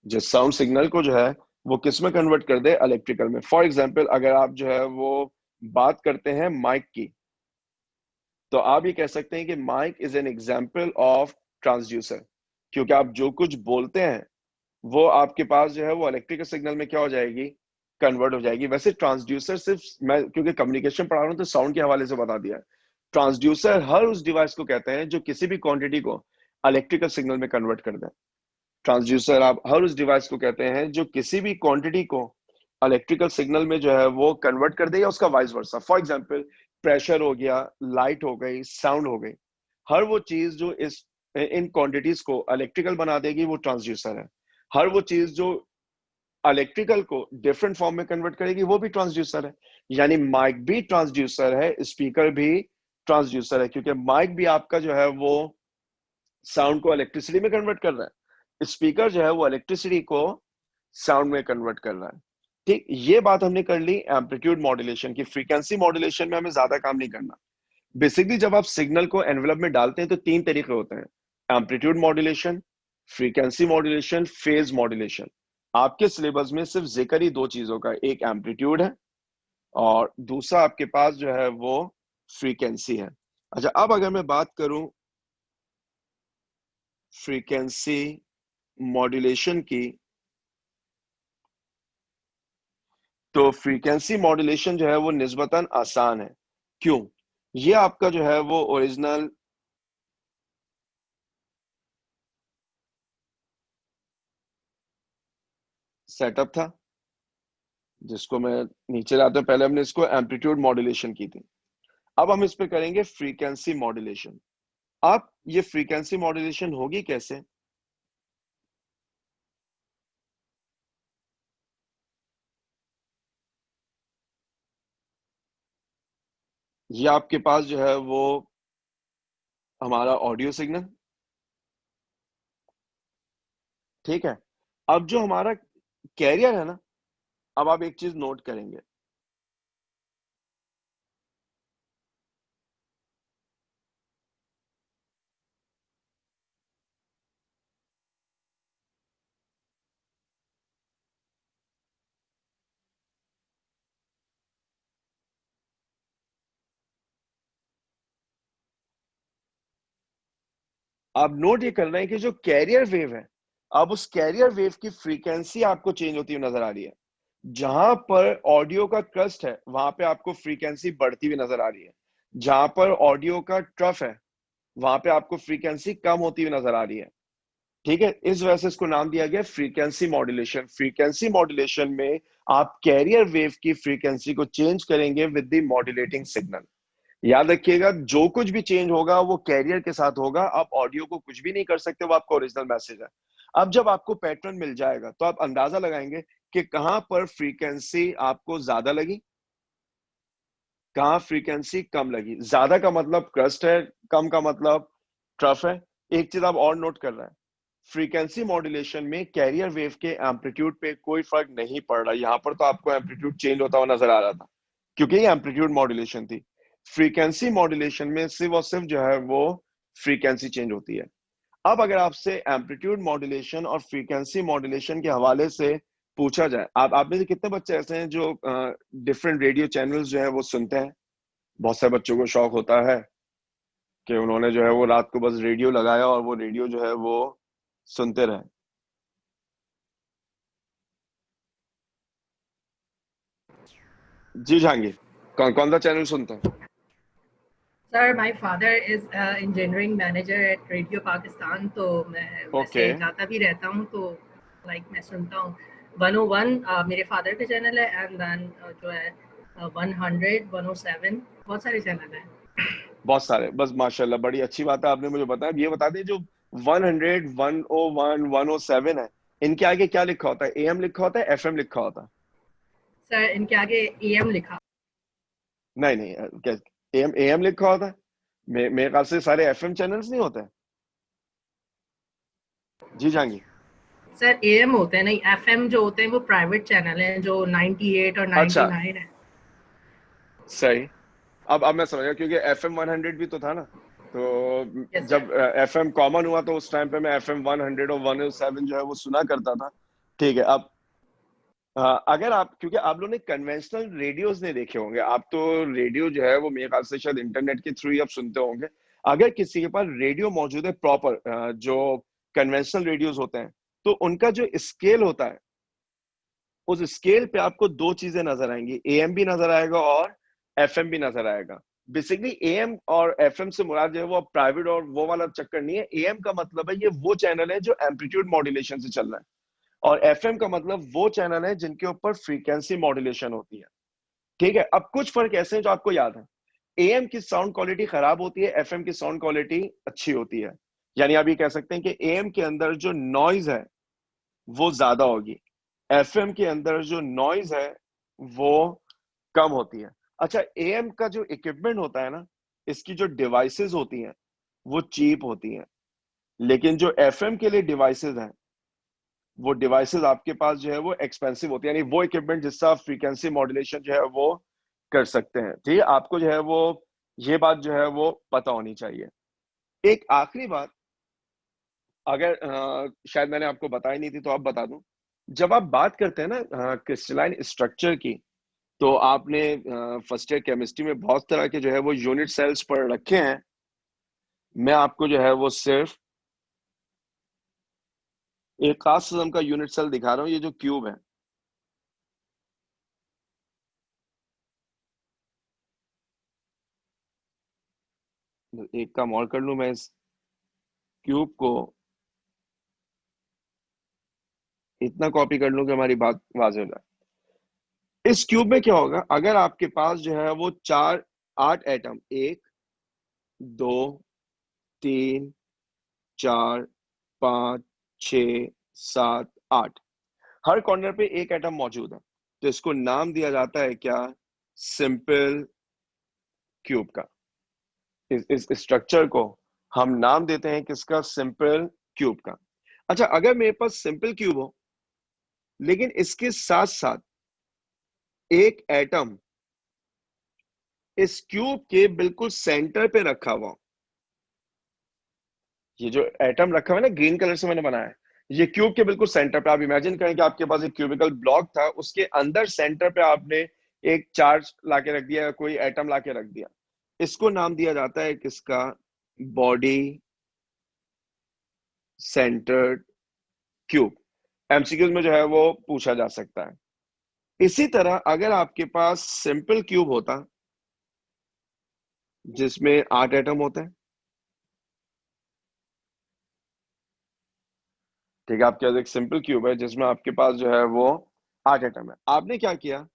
जो साउंड सिग्नल को जो है वो किस में कन्वर्ट कर दे, इलेक्ट्रिकल में। फॉर एग्जाम्पल अगर आप जो है वो बात करते हैं माइक की, तो आप ये कह सकते हैं कि mike is an example of transducer, क्योंकि आप जो कुछ बोलते हैं वो आपके पास जो है वो इलेक्ट्रिकल सिग्नल में क्या हो जाएगी, कन्वर्ट हो जाएगी। वैसे ट्रांसड्यूसर सिर्फ, मैं क्योंकि कम्युनिकेशन पढ़ा रहा हूँ तो साउंड के हवाले से बता दिया है, ट्रांसड्यूसर हर उस डिवाइस को कहते हैं जो किसी भी क्वांटिटी को इलेक्ट्रिकल सिग्नल में कन्वर्ट कर दे। ट्रांसड्यूसर आप हर उस डिवाइस को कहते हैं जो किसी भी क्वांटिटी को इलेक्ट्रिकल सिग्नल में जो है वो कन्वर्ट कर दे या उसका vice versa. For example pressure हो गया, लाइट हो गई, साउंड हो गई, हर वो चीज जो इस इन क्वांटिटीज को इलेक्ट्रिकल बना देगी वो ट्रांसड्यूसर है। हर वो चीज जो इलेक्ट्रिकल को डिफरेंट फॉर्म में कन्वर्ट करेगी वो भी ट्रांसड्यूसर है। यानी माइक भी ट्रांसड्यूसर है, स्पीकर भी ट्रांसड्यूसर है, क्योंकि माइक भी आपका जो है वो साउंड को इलेक्ट्रिसिटी में कन्वर्ट कर रहा है, स्पीकर जो है वो इलेक्ट्रिसिटी को साउंड में कन्वर्ट कर रहा है। ठीक, ये बात हमने कर ली एम्पलीट्यूड मॉड्यूलेशन की। फ्रीक्वेंसी मॉड्यूलेशन में हमें ज्यादा काम नहीं करना। बेसिकली जब आप सिग्नल को एनवेलप में डालते हैं तो तीन तरीके होते हैं, amplitude modulation, frequency modulation, phase modulation. आपके सिलेबस में सिर्फ जिक्र ही दो चीजों का, एक एम्पलीट्यूड है और दूसरा आपके पास जो है वो फ्रीक्वेंसी है। अच्छा, अब अगर मैं बात करूं फ्रीक्वेंसी मॉड्यूलेशन की, तो फ्रीक्वेंसी मॉड्यूलेशन जो है वो निस्बतन आसान है। क्यों? ये आपका जो है वो ओरिजिनल सेटअप था, जिसको मैं नीचे लाता हूं। पहले हमने इसको एम्पलीट्यूड मॉड्यूलेशन की थी, अब हम इस पे करेंगे फ्रीक्वेंसी मॉड्यूलेशन। अब ये फ्रीक्वेंसी मॉड्यूलेशन होगी कैसे? ये आपके पास जो है वो हमारा ऑडियो सिग्नल, ठीक है। अब जो हमारा कैरियर है ना, अब आप एक चीज नोट करेंगे, आप नोट ये कर रहे हैं कि जो कैरियर वेव है, अब उस कैरियर वेव की फ्रीक्वेंसी आपको चेंज होती हुई नजर आ रही है। जहां पर ऑडियो का क्रस्ट है वहां पे आपको फ्रीक्वेंसी बढ़ती हुई नजर आ रही है, जहां पर ऑडियो का ट्रफ है वहां पे आपको फ्रीक्वेंसी कम होती हुई नजर आ रही है। ठीक है, इस वजह से इसको नाम दिया गया फ्रीक्वेंसी मॉड्यूलेशन। फ्रीक्वेंसी मॉड्यूलेशन में आप कैरियर वेव की फ्रीक्वेंसी को चेंज करेंगे विद द मॉड्यूलेटिंग सिग्नल। याद रखिएगा, जो कुछ भी चेंज होगा वो कैरियर के साथ होगा। आप ऑडियो को कुछ भी नहीं कर सकते, वो आपका ओरिजिनल मैसेज है। अब जब आपको पैटर्न मिल जाएगा तो आप अंदाजा लगाएंगे कि कहां पर फ्रीक्वेंसी आपको ज्यादा लगी, कहां फ्रीक्वेंसी कम लगी। ज्यादा का मतलब क्रस्ट है, कम का मतलब ट्रफ है। एक चीज आप और नोट कर रहे हैं, फ्रीक्वेंसी मॉड्यूलेशन में कैरियर वेव के एम्पलीट्यूड पे कोई फर्क नहीं पड़ रहा। यहां पर तो आपको एम्पलीट्यूड चेंज होता हुआ नजर आ रहा था क्योंकि ये एम्पलीट्यूड मॉड्यूलेशन थी। फ्रीक्वेंसी मॉड्यूलेशन में सिर्फ और सिर्फ जो है वो फ्रीक्वेंसी चेंज होती है। अब अगर आपसे एम्पलीट्यूड मॉड्यूलेशन और फ्रीक्वेंसी मॉड्यूलेशन के हवाले से पूछा जाए, आप में से कितने बच्चे ऐसे हैं जो डिफरेंट रेडियो चैनल्स जो है वो सुनते हैं? बहुत सारे बच्चों को शौक होता है कि उन्होंने जो है वो रात को बस रेडियो लगाया और वो रेडियो जो है वो सुनते रहे। जी जहांगीर, कौन कौन सा चैनल सुनते हैं? Sir my father is engineering manager at radio Pakistan, तो मैं वैसे जाता भी रहता हूँ, तो मैं सुनता हूँ 101 मेरे फादर का चैनल है, एंड देन जो है 100 107 बहुत सारे चैनल हैं। बहुत सारे, बस माशाल्लाह, बड़ी अच्छी बात है आपने मुझे बताया। ये बता दें जो 100 101 107 है, इनके आगे क्या लिखा होता है? एएम लिखा होता है, एफएम लिखा होता है? सर इनके आगे एएम लिखा। नहीं नहीं, क्या एएम एएम लिखा होता है? मेरे ख्याल से सारे एफएम चैनल्स नहीं होते हैं। जी जहांगीर सर एएम होते हैं, नहीं एफएम जो होते हैं वो प्राइवेट चैनल हैं जो 98 और 99 है। सही, अब मैं समझ गया, क्योंकि एफएम 100 भी तो था ना। तो Yes, sir. जब FM कॉमन हुआ तो उस टाइम पे मैं FM 100 और 107 जो है वो सुना करता था। ठीक है, अब अगर आप, क्योंकि आप लोगों ने कन्वेंशनल रेडियोज नहीं देखे होंगे, आप तो रेडियो जो है वो मेरे ख्याल से शायद इंटरनेट के थ्रू ही आप सुनते होंगे। अगर किसी के पास रेडियो मौजूद है प्रॉपर, जो कन्वेंशनल रेडियोज होते हैं, तो उनका जो स्केल होता है, उस स्केल पे आपको दो चीजें नजर आएंगी, AM भी नजर आएगा और FM भी नजर आएगा। बेसिकली AM और FM से मुराद जो है वो प्राइवेट और वो वाला चक्कर नहीं है। AM का मतलब है ये वो चैनल है जो एम्पलीट्यूड मॉड्यूलेशन से चल रहा है, और FM का मतलब वो चैनल है जिनके ऊपर फ्रीक्वेंसी मॉड्यूलेशन होती है। ठीक है, अब कुछ फर्क ऐसे हैं जो आपको याद है। AM की साउंड क्वालिटी खराब होती है, FM की साउंड क्वालिटी अच्छी होती है। यानी आप ये कह सकते हैं कि AM के अंदर जो नॉइज है वो ज्यादा होगी, FM के अंदर जो नॉइज है वो कम होती है। अच्छा, AM का जो इक्विपमेंट होता है ना, इसकी जो डिवाइसेस होती हैं वो चीप होती हैं, लेकिन जो FM के लिए डिवाइसेस हैं वो डिवाइसेस आपके पास जो है वो एक्सपेंसिव होती है, यानी वो इक्विपमेंट जिससे आप फ्रीक्वेंसी मॉड्यूलेशन जो है वो कर सकते हैं। ठीक है, आपको जो है वो ये बात जो है वो पता होनी चाहिए। एक आखिरी बात, अगर शायद मैंने आपको बताई नहीं थी तो आप बता दूं, जब आप बात करते हैं ना क्रिस्टलाइन स्ट्रक्चर की, तो आपने फर्स्ट ईयर केमिस्ट्री में बहुत तरह के जो है वो यूनिट सेल्स पढ़ रखे हैं। मैं आपको जो है वो सिर्फ एक खास किस्म का यूनिट सेल दिखा रहा हूँ, ये जो क्यूब है। एक काम और कर लूं, मैं इस क्यूब को इतना कॉपी कर लूं कि हमारी बात वाज़ेह हो जाए। इस क्यूब में क्या होगा, अगर आपके पास जो है वो 8 एटम, 1 2 3 4 5 6 7 8, हर कॉर्नर पे एक एटम मौजूद है, तो इसको नाम दिया जाता है क्या, सिंपल क्यूब का। इस स्ट्रक्चर को हम नाम देते हैं किसका, सिंपल क्यूब का। अच्छा, अगर मेरे पास सिंपल क्यूब हो लेकिन इसके साथ साथ एक एटम इस क्यूब के बिल्कुल सेंटर पे रखा हुआ, ये जो एटम रखा हुआ है ना ग्रीन कलर से मैंने बनाया है, ये क्यूब के बिल्कुल सेंटर पे, आप इमेजिन करें कि आपके पास एक क्यूबिकल ब्लॉक था, उसके अंदर सेंटर पे आपने एक चार्ज लाके रख दिया, कोई एटम लाके रख दिया, इसको नाम दिया जाता है किसका, बॉडी सेंटर्ड क्यूब। एमसीक्यूज में जो है वो पूछा जा सकता है। इसी तरह अगर आपके पास सिंपल क्यूब होता जिसमें 8 एटम होते हैं, ठीक है, आपके पास एक सिंपल क्यूब है जिसमें आपके पास जो है वो 8 एटम है, आपने क्या किया,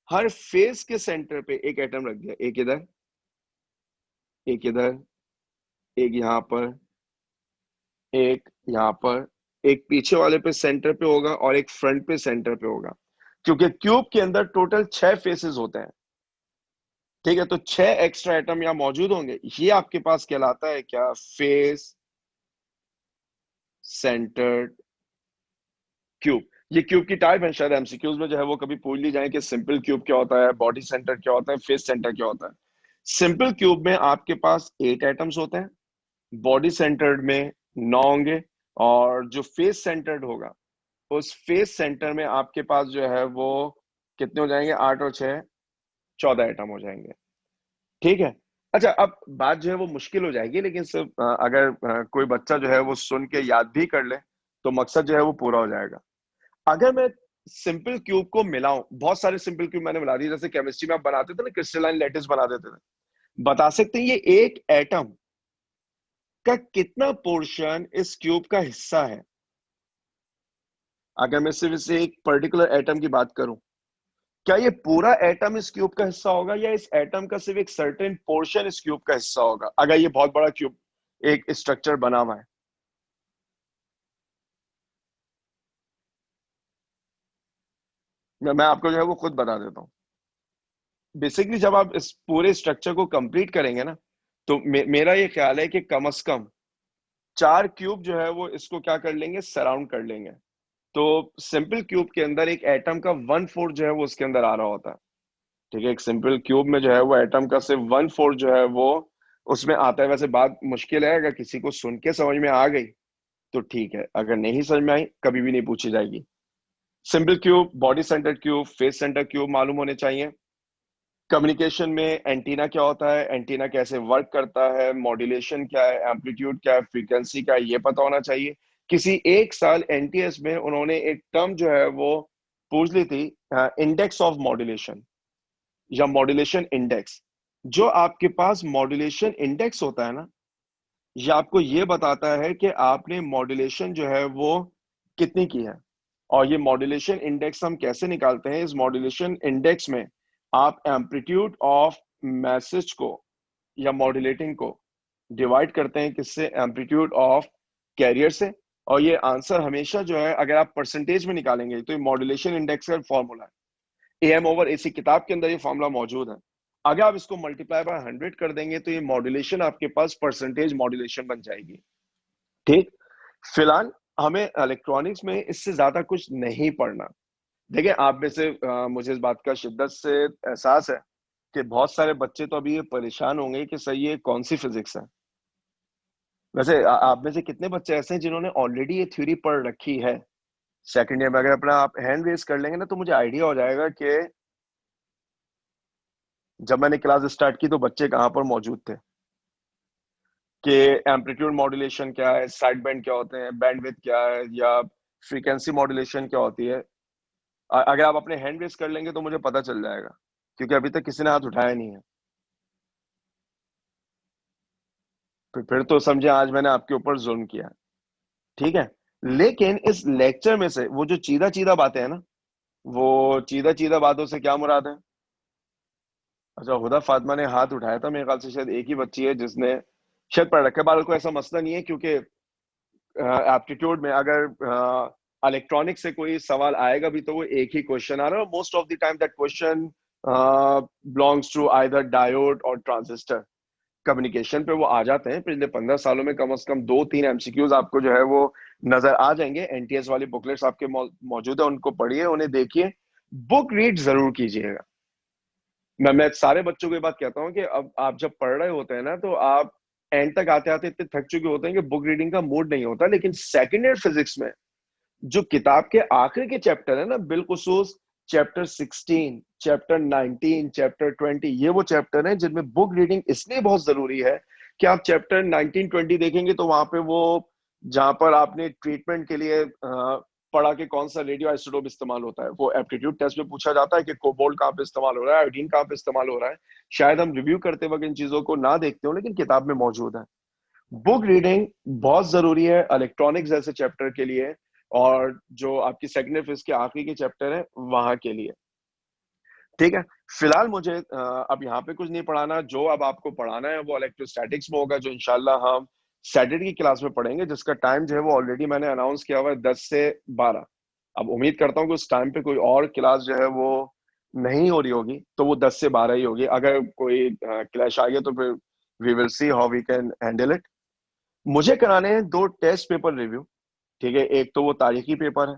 हर फेस के सेंटर पे एक एटम रख दिया, एक इधर, एक इधर, एक यहां पर, एक यहां पर, एक पीछे वाले पे सेंटर पे होगा और एक फ्रंट पे सेंटर पे होगा, क्योंकि क्यूब के अंदर टोटल 6 फेसेस होते हैं। ठीक है, तो 6 एक्स्ट्रा एटम यहाँ मौजूद होंगे, ये आपके पास कहलाता है क्या, फेस सेंटर्ड क्यूब। ये क्यूब की टाइप है, शायद एमसीक्यूज में जो है वो कभी पूछ ली जाए कि सिंपल क्यूब क्या होता है, बॉडी सेंटर क्या होता है, फेस सेंटर क्या होता है। सिंपल क्यूब में आपके पास 8 एटम्स होते हैं, बॉडी सेंटर्ड में 9 होंगे, और जो फेस सेंटर्ड होगा उस फेस सेंटर में आपके पास जो है वो कितने हो जाएंगे, 8 और 6 14 एटम हो जाएंगे। ठीक है, अच्छा अब बात जो है वो मुश्किल हो जाएगी, लेकिन सिर्फ अगर कोई बच्चा जो है वो सुन के याद भी कर ले तो मकसद जो है वो पूरा हो जाएगा। अगर मैं सिंपल क्यूब को मिलाऊं, बहुत सारे सिंपल क्यूब मैंने मिला दिए, जैसे केमिस्ट्री में आप बनाते थे ना, क्रिस्टलाइन लैटिस बना देते थे, बता सकते हैं ये एक एटम का कितना पोर्शन इस क्यूब का हिस्सा है। अगर मैं सिर्फ इसे एक पर्टिकुलर एटम की बात करूं, क्या ये पूरा एटम इस क्यूब का हिस्सा होगा या इस एटम का सिर्फ एक सर्टेन पोर्शन इस क्यूब का हिस्सा होगा, अगर ये बहुत बड़ा क्यूब एक स्ट्रक्चर बना हुआ है। मैं आपको जो है वो खुद बता देता हूँ। बेसिकली जब आप इस पूरे स्ट्रक्चर को कंप्लीट करेंगे ना, तो मेरा ये ख्याल है कि कम से कम 4 क्यूब जो है वो इसको क्या कर लेंगे, सराउंड कर लेंगे। तो सिंपल क्यूब के अंदर एक एटम का 1/4 जो है वो उसके अंदर आ रहा होता है। ठीक है, एक सिंपल क्यूब में जो है वो एटम का सिर्फ 1/4 जो है वो उसमें आता है। वैसे बात मुश्किल है, अगर किसी को सुन के समझ में आ गई तो ठीक है, अगर नहीं समझ में आई कभी भी नहीं पूछी जाएगी। Simple cube, body centre cube, face centre cube मालूम होने चाहिए। कम्युनिकेशन में एंटीना क्या होता है, एंटीना कैसे वर्क करता है, मॉड्यूलेशन क्या है, एम्पलीट्यूड क्या है, फ्रीक्वेंसी क्या है, ये पता होना चाहिए। किसी एक साल एनटीएस में उन्होंने एक टर्म जो है वो पूछ ली थी, इंडेक्स ऑफ मॉड्यूलेशन या मॉड्यूलेशन इंडेक्स। जो आपके पास मॉड्यूलेशन इंडेक्स होता है ना, ये आपको ये बताता है कि आपने मॉड्यूलेशन जो है वो कितनी की है। और ये मॉड्यूलेशन इंडेक्स हम कैसे निकालते हैं, इस मॉड्यूलेशन इंडेक्स में आप एम्पलीट्यूड ऑफ मैसेज को या मॉड्यूलेटिंग को डिवाइड करते हैं किससे, एम्पलीट्यूड ऑफ कैरियर से। और ये आंसर हमेशा जो है अगर आप परसेंटेज में निकालेंगे तो ये मॉड्यूलेशन इंडेक्स का फॉर्मूला है, एम ओवर एसी, किताब के अंदर ये फॉर्मूला मौजूद है। अगर आप इसको मल्टीप्लाई बाय 100 कर देंगे तो ये मॉड्यूलेशन आपके पास परसेंटेज मॉड्यूलेशन बन जाएगी। ठीक, फिलहाल हमें इलेक्ट्रॉनिक्स में इससे ज्यादा कुछ नहीं पढ़ना। देखिए आप में से मुझे इस बात का शिद्दत से एहसास है कि बहुत सारे बच्चे तो अभी ये परेशान होंगे कि सही ये कौन सी फिजिक्स है। वैसे आप में से कितने बच्चे ऐसे हैं जिन्होंने ऑलरेडी ये थ्योरी पढ़ रखी है सेकंड ईयर में? अगर अपना आप हैंड रेज कर लेंगे ना तो मुझे आइडिया हो जाएगा कि जब मैंने क्लास स्टार्ट की तो बच्चे कहाँ पर मौजूद थे, कि एम्पलीट्यूड मॉड्यूलेशन क्या है, साइड बैंड क्या होते हैं, बैंडविड्थ क्या है, या फ्रीक्वेंसी मॉड्यूलेशन क्या होती है। अगर आप अपने हैंड रेज कर लेंगे तो मुझे पता चल जाएगा, क्योंकि अभी तक किसी ने हाथ उठाया नहीं है। फिर तो समझे आज मैंने आपके ऊपर जुल्म किया। ठीक है, लेकिन इस लेक्चर में से वो जो चीदा चीदा बातें हैं ना, वो चीदा चीदा बातों से क्या मुराद है? अच्छा, हुदा फातिमा ने हाथ उठाया था, मेरे ख्याल से शायद एक ही बच्ची है जिसने शायद पढ़ रखा है। बाल को ऐसा मसला नहीं है, क्योंकि एप्टीट्यूड में अगर इलेक्ट्रॉनिक से कोई सवाल आएगा भी तो वो एक ही क्वेश्चन आ रहा है, most of the time that question belongs to either diode और ट्रांजिस्टर। कम्युनिकेशन पे वो आ जाते हैं। पिछले 15 सालों में कम से कम 2-3 एमसीक्यूज आपको जो है वो नजर आ जाएंगे। एनटीएस वाली बुकलेट्स आपके मौजूद है, उनको पढ़िए, उन्हें देखिए, बुक रीड जरूर कीजिएगा। मैं सारे बच्चों को ये बात कहता हूँ कि अब आप जब पढ़ रहे होते हैं ना तो आप एंड तक आते आते इतने थक चुके होते हैं कि बुक रीडिंग का मूड नहीं होता। लेकिन सेकेंड ईयर फिजिक्स में जो किताब के आखिरी के चैप्टर है ना, बिलखुसूस चैप्टर 16, चैप्टर 19, चैप्टर 20, ये वो चैप्टर है जिनमें बुक रीडिंग इसलिए बहुत जरूरी है कि आप चैप्टर 19-20 देखेंगे तो वहां पे वो जहां पर आपने ट्रीटमेंट के लिए पढ़ा कि कौन सा रेडियो आइसोटोप इस्तेमाल होता है, वो एप्टीट्यूड टेस्ट में पूछा जाता है कि कोबाल्ट कहाँ पे इस्तेमाल हो रहा है, आयोडीन कहाँ पे इस्तेमाल हो रहा है। शायद हम रिव्यू करते वक्त इन चीजों को ना देखते हो, लेकिन किताब में मौजूद है। बुक रीडिंग बहुत जरूरी है इलेक्ट्रॉनिक्स जैसे चैप्टर के लिए, और जो आपकी सेकेंड ईयर फिजिक्स के आखिरी के चैप्टर है वहां के लिए। ठीक है, फिलहाल मुझे अब यहाँ पे कुछ नहीं पढ़ाना। जो अब आपको पढ़ाना है वो इलेक्ट्रोस्टैटिक्स में होगा, जो इंशाल्लाह हम सैटरडे की क्लास में पढ़ेंगे, जिसका टाइम जो है वो ऑलरेडी मैंने अनाउंस किया हुआ है 10 से 12। अब उम्मीद करता हूँ कि उस टाइम पे कोई और क्लास जो है वो नहीं हो रही होगी, तो वो 10 से 12 ही होगी। अगर कोई क्लैश आ गया तो फिर we will see how we can handle it. मुझे कराने हैं 2 टेस्ट पेपर रिव्यू। ठीक है, एक तो वो तारीखी पेपर है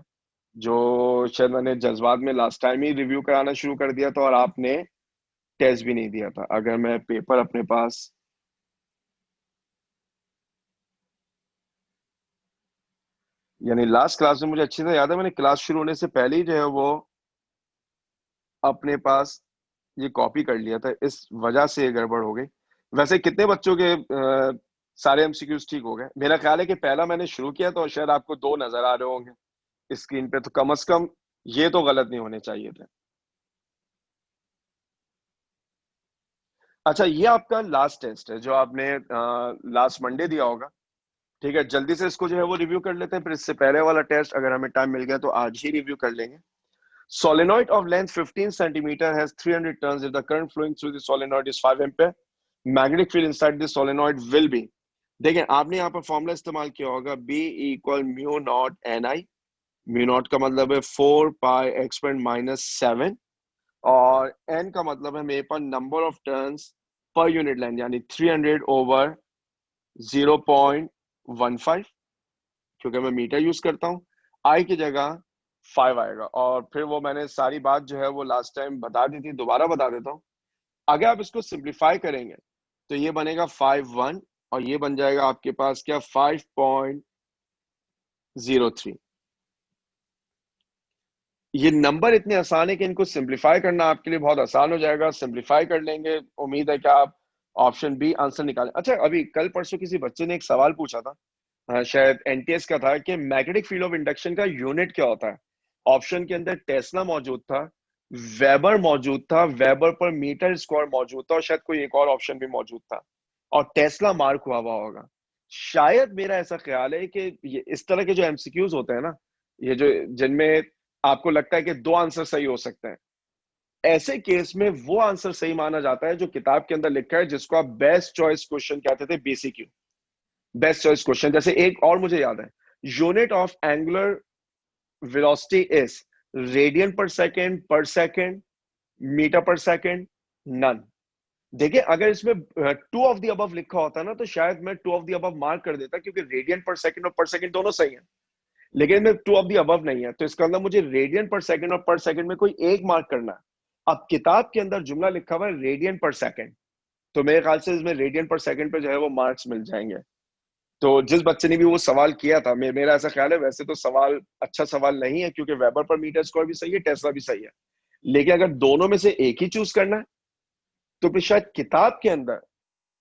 जो शायद मैंने जज्बात में लास्ट टाइम ही रिव्यू कराना शुरू कर दिया था और आपने टेस्ट भी नहीं दिया था। अगर मैं पेपर अपने पास, यानी लास्ट क्लास में, मुझे अच्छी तरह याद है मैंने क्लास शुरू होने से पहले ही जो है वो अपने पास ये कॉपी कर लिया था, इस वजह से ये गड़बड़ हो गई। वैसे कितने बच्चों के सारे एमसीक्यूज ठीक हो गए? मेरा ख्याल है कि पहला मैंने शुरू किया तो शायद आपको 2 नजर आ रहे होंगे स्क्रीन पे, तो कम से कम ये तो गलत नहीं होने चाहिए थे। अच्छा, ये आपका लास्ट टेस्ट है जो आपने लास्ट मंडे दिया होगा। ठीक है, जल्दी से इसको जो है वो रिव्यू कर लेते हैं, फिर इससे पहले वाला टेस्ट अगर हमें टाइम मिल गया तो आज ही रिव्यू कर लेंगे। Solenoid of length 15 centimeter has 300 turns. If the current flowing through the solenoid is 5 ampere, magnetic field inside the solenoid will be, देखें आपने यहाँ पर फॉर्मूला इस्तेमाल किया होगा, B equal mu not an I. Mu naught का मतलब है 4 पाई एक्सपेंड माइनस 7, और n का मतलब है मेरे पास नंबर ऑफ टर्न्स पर यूनिट लेंथ, यानी 300 ओवर 0.15, क्योंकि मैं मीटर यूज करता हूँ। I की जगह 5 आएगा, और फिर वो मैंने सारी बात जो है वो लास्ट टाइम बता दी थी, दोबारा बता देता हूँ। अगर आप इसको सिंप्लीफाई करेंगे तो ये बनेगा 5.1 और ये बन जाएगा आपके पास क्या 5.03। ये नंबर इतने आसान है कि इनको सिंप्लीफाई करना आपके लिए बहुत आसान हो जाएगा। सिंप्लीफाई कर लेंगे, उम्मीद है कि आप ऑप्शन बी आंसर निकालें। अच्छा, अभी कल परसों किसी बच्चे ने एक सवाल पूछा था, शायद एनटीएस का था, कि मैग्नेटिक फील्ड ऑफ इंडक्शन का यूनिट क्या होता है। ऑप्शन के अंदर टेस्ला मौजूद था, वेबर मौजूद था, वेबर पर मीटर स्क्वायर मौजूद था, और शायद कोई एक और ऑप्शन भी मौजूद था, और टेस्ला मार्क हुआ होगा। शायद मेरा ऐसा ख्याल है कि ये इस तरह के जो एमसीक्यूज होते हैं ना, ये जो जिनमें आपको लगता है कि दो आंसर सही हो सकते हैं, ऐसे केस में वो आंसर सही माना जाता है जो किताब के अंदर लिखा है, जिसको आप बेस्ट चॉइस क्वेश्चन कहते थे, बीसीक्यू, बेस्ट चॉइस क्वेश्चन। जैसे एक और मुझे याद है, unit of angular velocity is radian पर सेकेंड, मीटर पर सेकेंड, नन। देखिए, अगर इसमें टू ऑफ द अबव लिखा होता ना, तो शायद मैं two of the above mark कर देता, क्योंकि रेडियन पर सेकेंड दोनों सही है, लेकिन में टू ऑफ द अबव नहीं है, तो इसका मतलब मुझे रेडियन पर सेकेंड और पर सेकेंड में कोई एक मार्क करना है। अब किताब के अंदर जुमला लिखा हुआ है रेडियन पर सेकेंड, तो मेरे ख्याल से इसमें रेडियन पर सेकेंड पे जो है वो मार्क्स मिल जाएंगे। तो जिस बच्चे ने भी वो सवाल किया था, मेरा ऐसा ख्याल है, वैसे तो सवाल अच्छा सवाल नहीं है, क्योंकि वेबर पर मीटर स्क्वायर भी सही है, टेस्ला भी सही है, लेकिन अगर दोनों में से एक ही चूज करना है, तो फिर शायद किताब के अंदर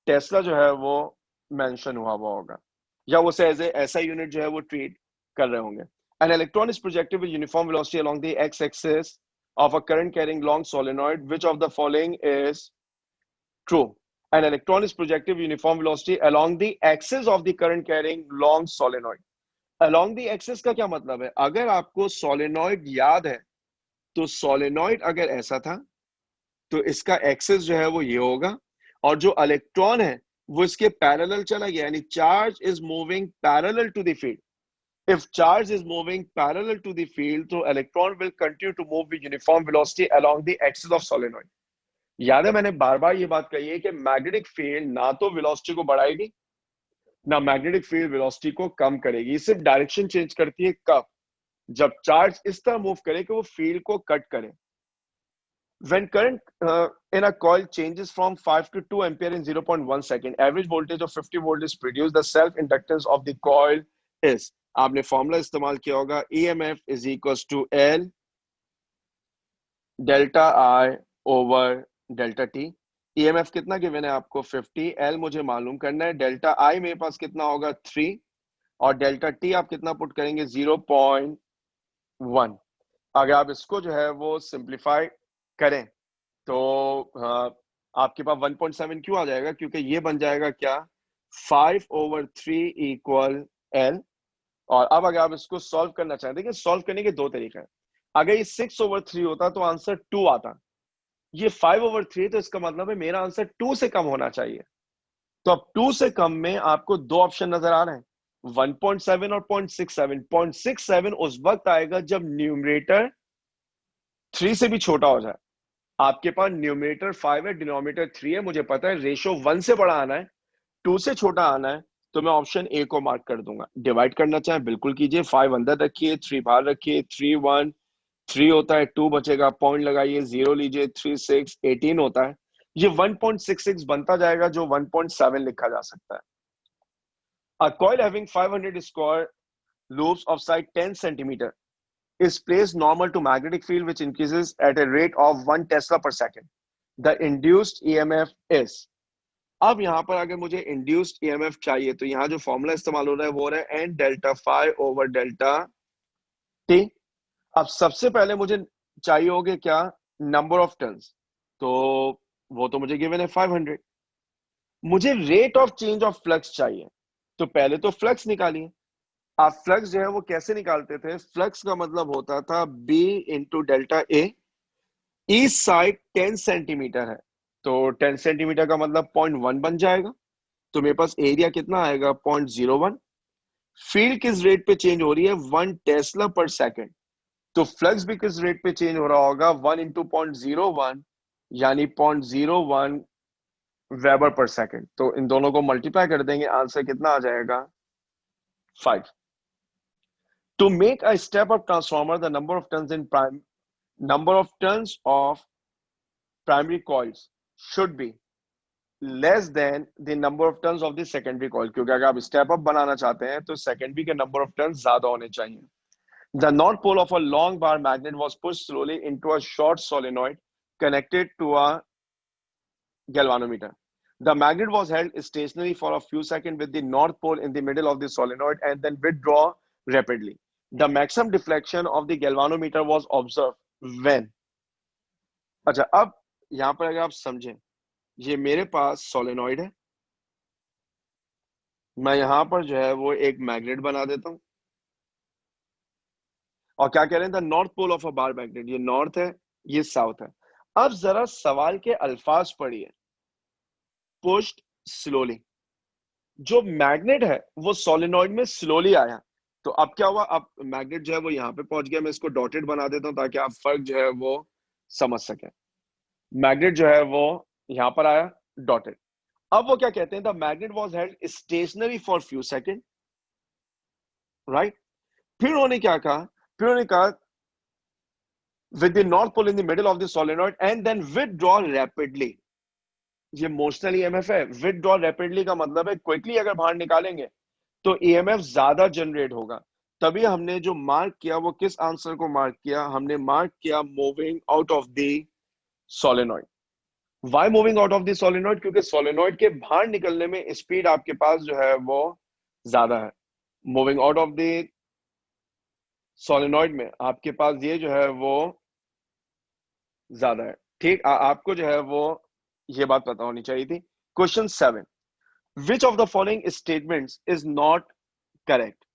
टेस्ला जो है वो मेंशन हुआ होगा, या वो एज ए ऐसा यूनिट जो है वो ट्रीट कर रहे होंगे। An electron is projected with uniform velocity along the x-axis of a current carrying long solenoid. Which of the following is true? An electron is projected with uniform velocity along the axis of the current carrying long solenoid. Along the axis का क्या मतलब है? अगर आपको solenoid याद है, तो solenoid अगर ऐसा था, तो इसका एक्सिस जो है वो ये होगा, और जो इलेक्ट्रॉन है वो इसके पैरेलल चला गया, यानी charge is moving parallel to the field. If charge is moving parallel to the field, so electron will continue to move with uniform velocity along the axis of solenoid. याद है मैंने बार बार ये बात कही है कि मैग्नेटिक फील्ड ना तो वेलोसिटी को बढ़ाएगी, ना मैग्नेटिक फील्ड वेलोसिटी को कम करेगी। सिर्फ डायरेक्शन चेंज करती है कब? जब चार्ज इस तरह मूव करे कि वो फील्ड को कट करे। When current in a coil changes from 5 to 2 ampere in 0.1 second, average voltage of 50 volt is produced. The self inductance of the coil is, आपने फॉर्मूला इस्तेमाल किया होगा, EMF is equals to L delta I over delta T। EMF कितना given है आपको? 50। L मुझे मालूम करना है, डेल्टा I मेरे पास कितना होगा? 3, और डेल्टा T आप कितना पुट करेंगे? 0.1। अगर आप इसको जो है वो सिंप्लीफाई करें, तो आपके पास 1.7 क्यों आ जाएगा? क्योंकि ये बन जाएगा क्या? 5/3 इक्वल L। और अब अगर आप इसको सॉल्व करना चाहें, देखिए सॉल्व करने के दो तरीके हैं। अगर ये 6/3 होता तो आंसर 2 आता, ये 5/3, तो इसका मतलब है मेरा आंसर 2 से कम होना चाहिए। तो अब 2 से कम में आपको दो ऑप्शन नजर आ रहे हैं, 1.7 और 0.67। 0.67 उस वक्त आएगा जब न्यूमरेटर 3 से भी छोटा हो जाए। आपके पास न्यूमरेटर 5 है, डिनोमिनेटर 3 है, मुझे पता है रेशो 1 से बड़ा आना है, 2 से छोटा आना है, तो मैं ऑप्शन ए को मार्क कर दूंगा। डिवाइड करना चाहें बिल्कुल कीजिए, 5 अंदर रखिए, 3 बाहर रखिए, 3 1 3 होता है, 2 बचेगा, पॉइंट लगाइए, 0 लीजिए, 3 6 18 होता है, ये 1.66 बनता जाएगा, जो 1.7 लिखा जा सकता है। A coil having 500 square loops of side 10 centimeter is placed normal to magnetic field which increases at a rate of 1 Tesla per second. The induced EMF is। अब यहां पर अगर मुझे इंड्यूस्ड ईएमएफ चाहिए, तो यहां जो फॉर्मूला इस्तेमाल हो रहा है वो हो रहा है N delta phi over delta T. अब सबसे पहले मुझे चाहिए होगे क्या? नंबर ऑफ टर्न्स, तो वो तो मुझे गिवन है 500। मुझे rate of change of flux चाहिए, तो पहले तो फ्लक्स निकालिए। आप फ्लक्स जो है वो कैसे निकालते थे? फ्लक्स का मतलब होता था B into delta A. East side 10 centimetre है, तो 10 सेंटीमीटर का मतलब 0.1 बन जाएगा, तो मेरे पास एरिया कितना आएगा? 0.01। फील्ड किस रेट पे चेंज हो रही है? 1 टेस्ला पर सेकेंड, तो फ्लक्स भी किस रेट पे चेंज हो रहा होगा? 1 इंटू 0.01, यानी 0.01 वेबर पर सेकेंड। तो इन दोनों को मल्टीप्लाई कर देंगे, आंसर कितना आ जाएगा? 5। To make a step-up transformer, the number of turns of primary coils should be, less than the number of turns of the secondary coil, क्योंकि अगर आप स्टेप अप बनाना चाहते हैं तो सेकेंडरी के नंबर ऑफ टर्न्स ज्यादा होने चाहिए. The north pole of a long bar magnet was pushed slowly into a short solenoid connected to a galvanometer. The magnet was held stationary for a few seconds with the north pole in the middle of the solenoid and then withdraw rapidly. The maximum deflection of the galvanometer was observed when. अच्छा, अब यहां पर अगर आप समझें, ये मेरे पास solenoid है, मैं यहां पर जो है वो एक मैग्नेट बना देता हूं, और क्या कह रहे हैं, the north pole of a bar magnet, ये नॉर्थ है, ये साउथ है. अब जरा सवाल के अल्फाज पढ़िए, पुश्ड स्लोली. जो मैग्नेट है वो सोलेनॉइड में स्लोली आया, तो अब क्या हुआ, अब मैग्नेट जो है वो यहां पे पहुंच गया. मैं इसको डॉटेड बना देता हूं ताकि आप फर्क जो है वो समझ सकें. मैग्नेट जो है वो यहां पर आया, डॉटेड. अब वो क्या कहते हैं, the magnet was held stationary for few second, right. फिर उन्होंने क्या कहा, फिर उन्होंने कहा with the north pole in the middle of the solenoid and then withdraw rapidly. ये मोशनल ईएमएफ है. withdraw rapidly का मतलब है क्विकली अगर बाहर निकालेंगे तो ईएमएफ ज्यादा जनरेट होगा. तभी हमने जो मार्क किया वो किस आंसर को मार्क किया, हमने मार्क किया moving out of the solenoid. Why moving out of the solenoid, क्योंकि सोलेनॉइड के बाहर निकलने में स्पीड आपके पास जो है वो ज्यादा है. Moving out of the solenoid में आपके पास ये जो है वो ज्यादा है. ठीक, आपको जो है वो ये बात पता होनी चाहिए थी. Question 7, which of the following statements is not correct.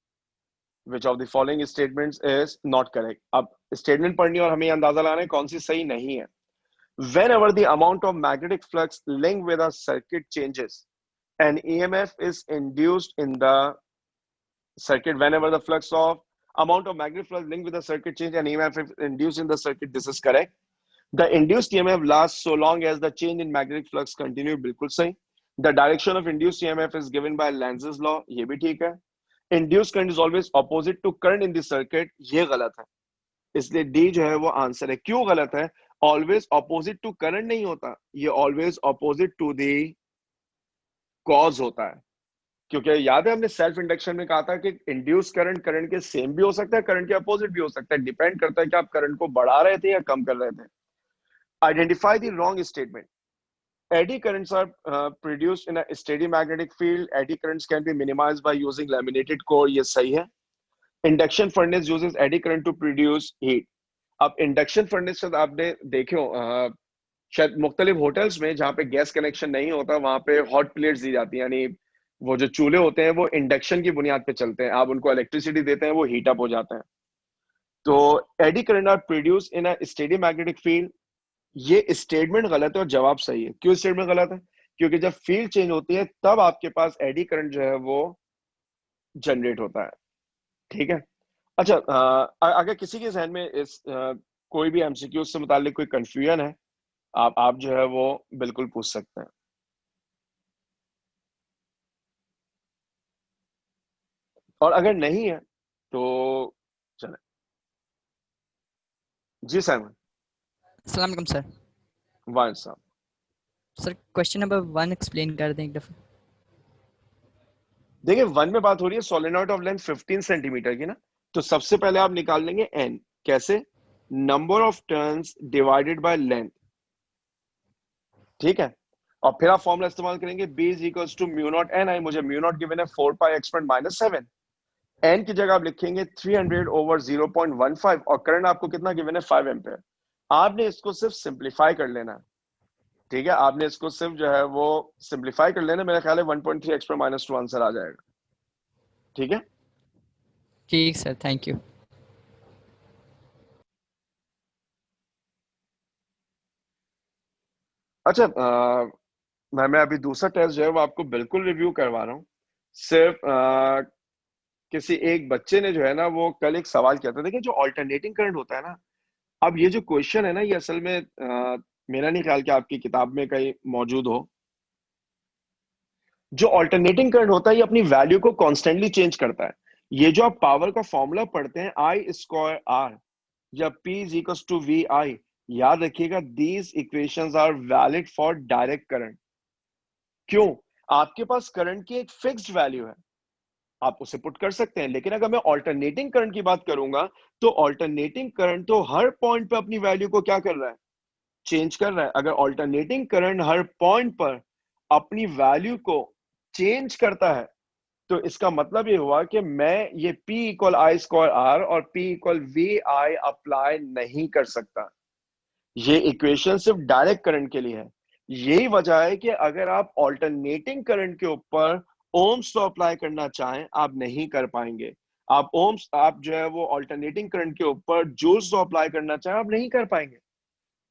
Which of the following statements is not correct. अब स्टेटमेंट पढ़नी और हमें अंदाजा लगाना है कौन सी सही नहीं है. whenever the amount of magnetic flux linked with a circuit changes, an EMF is induced in the circuit. Whenever the flux of amount of magnetic flux linked with the circuit change, an EMF is induced in the circuit. This is correct. The induced EMF lasts so long as the change in magnetic flux continue. बिल्कुल सही. The direction of induced EMF is given by Lenz's law. ये भी ठीक है. Induced current is always opposite to current in the circuit. ये गलत है, इसलिए डी जो है वो आंसर है. क्यों गलत है, ऑलवेज ऑपोजिट टू करंट नहीं होता, ये always opposite to the cause होता है. क्योंकि याद है हमने सेल्फ इंडक्शन में कहा था कि इंड्यूस करंट करंट के सेम भी हो सकता है, करंट के अपोजिट भी हो सकता है. डिपेंड करता है कि आप करंट को बढ़ा रहे थे या कम कर रहे थे. Identify the wrong statement. Eddy currents are produced in a steady magnetic field. Eddy currents can be minimised by using laminated core. ये सही है. Induction furnace uses eddy current to produce heat. अब इंडक्शन फर्नेस से आपने देखो शायद मुख्तलिफ hotels में जहाँ पे गैस कनेक्शन नहीं होता वहां पे हॉट प्लेट्स दी जाती है, यानी वो जो चूल्हे होते हैं वो इंडक्शन की बुनियाद पे चलते हैं. आप उनको इलेक्ट्रिसिटी देते हैं, वो हीट अप हो जाते हैं. तो eddy current are produce in a steady magnetic field. ये स्टेटमेंट गलत है और जवाब सही है. क्यों स्टेटमेंट गलत है, क्योंकि जब फील्ड चेंज होती है तब आपके पास एडी करंट जो है वो जनरेट होता है. ठीक है. अच्छा, अगर किसी के जहन में इस कोई भी एमसीक्यू से मुतालिक कोई कंफ्यूजन है, आप जो है वो बिल्कुल पूछ सकते हैं. और अगर नहीं है तो चले. जी सैमन. अस्सलाम वालेकुम सर. वाह साहब. सर क्वेश्चन नंबर 1 एक्सप्लेन कर दें एक दफा. देखिए 1 में बात हो रही है सोलेनॉइड ऑफ लेंथ 15 सेंटीमीटर की ना. तो सबसे पहले आप निकाल लेंगे n. कैसे, number of turns divided by length. ठीक है. और फिर आप फॉर्मूला इस्तेमाल करेंगे b is equals to mu naught n i. मुझे म्यू नॉट गिवन है 4 पाई एक्सपोनेंट माइनस 7. n की जगह आप लिखेंगे 300 ओवर 0.15 और करंट आपको कितना गिवन है 5 एम्पियर. आपने इसको सिर्फ सिंप्लीफाई कर लेना है. ठीक है, आपने इसको सिर्फ जो है वो सिंप्लीफाई कर लेना. मेरा ख्याल है 1.3 एक्सपोनेंट माइनस 2 आंसर आ जाएगा. ठीक है. ठीक सर, थैंक यू. अच्छा, मैं अभी दूसरा टेस्ट जो है वो आपको बिल्कुल रिव्यू करवा रहा हूँ. सिर्फ किसी एक बच्चे ने जो है ना वो कल एक सवाल किया था. देखिए जो ऑल्टरनेटिंग करंट होता है ना, अब ये जो क्वेश्चन है ना ये असल में मेरा नहीं ख्याल कि आपकी किताब में कहीं मौजूद हो. जो ऑल्टरनेटिंग करंट होता है ये अपनी वैल्यू को कॉन्स्टेंटली चेंज करता है. ये जो आप पावर का फॉर्मूला पढ़ते हैं आई स्क्वायर आर या P is equals to VI, याद रखिएगा these equations are valid for direct current. क्यों? आपके पास करंट की एक फिक्स्ड वैल्यू है, आप उसे पुट कर सकते हैं। लेकिन अगर मैं ऑल्टरनेटिंग करंट की बात करूंगा, तो ऑल्टरनेटिंग करंट तो हर पॉइंट पे अपनी वैल्यू को क्या कर रहा है, चेंज कर रहा है। अगर ऑल्टरनेटिंग करंट हर पॉइंट पर अपनी वैल्यू को चेंज करता है, तो इसका मतलब ये हुआ कि मैं ये P equal I square R और P equal V I apply नहीं कर सकता। ये इक्वेशन सिर्फ डायरेक्ट करंट के लिए है। यही वजह है कि अगर आप ऑल्टरनेटिंग करंट के ऊपर ओम्स लॉ अप्लाई करना चाहें, आप नहीं कर पाएंगे। आप जो है वो ऑल्टरनेटिंग करंट के ऊपर जूल्स लॉ अप्लाई करना चाहें, आप नहीं कर पाएंगे,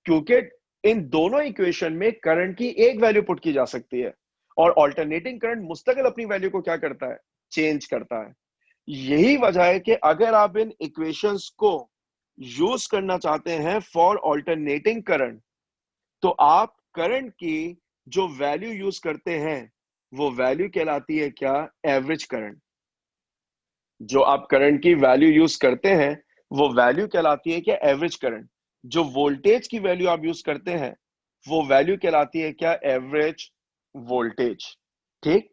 क्योंकि इन दोनों इक्वेशन में करंट की एक वैल्यू पुट की जा सकती है और ऑल्टरनेटिंग करंट मुस्तकिल अपनी वैल्यू को क्या करता है, चेंज करता है। यही वजह है कि अगर आप इन इक्वेशंस को यूज करना चाहते हैं फॉर ऑल्टरनेटिंग करंट, तो आप करंट की जो वैल्यू यूज करते हैं वो वैल्यू कहलाती है क्या, एवरेज करंट। जो आप करंट की वैल्यू यूज करते हैं वो वैल्यू कहलाती है क्या, एवरेज करंट। जो वोल्टेज की वैल्यू आप यूज करते हैं वो वैल्यू कहलाती है क्या, एवरेज वोल्टेज। ठीक,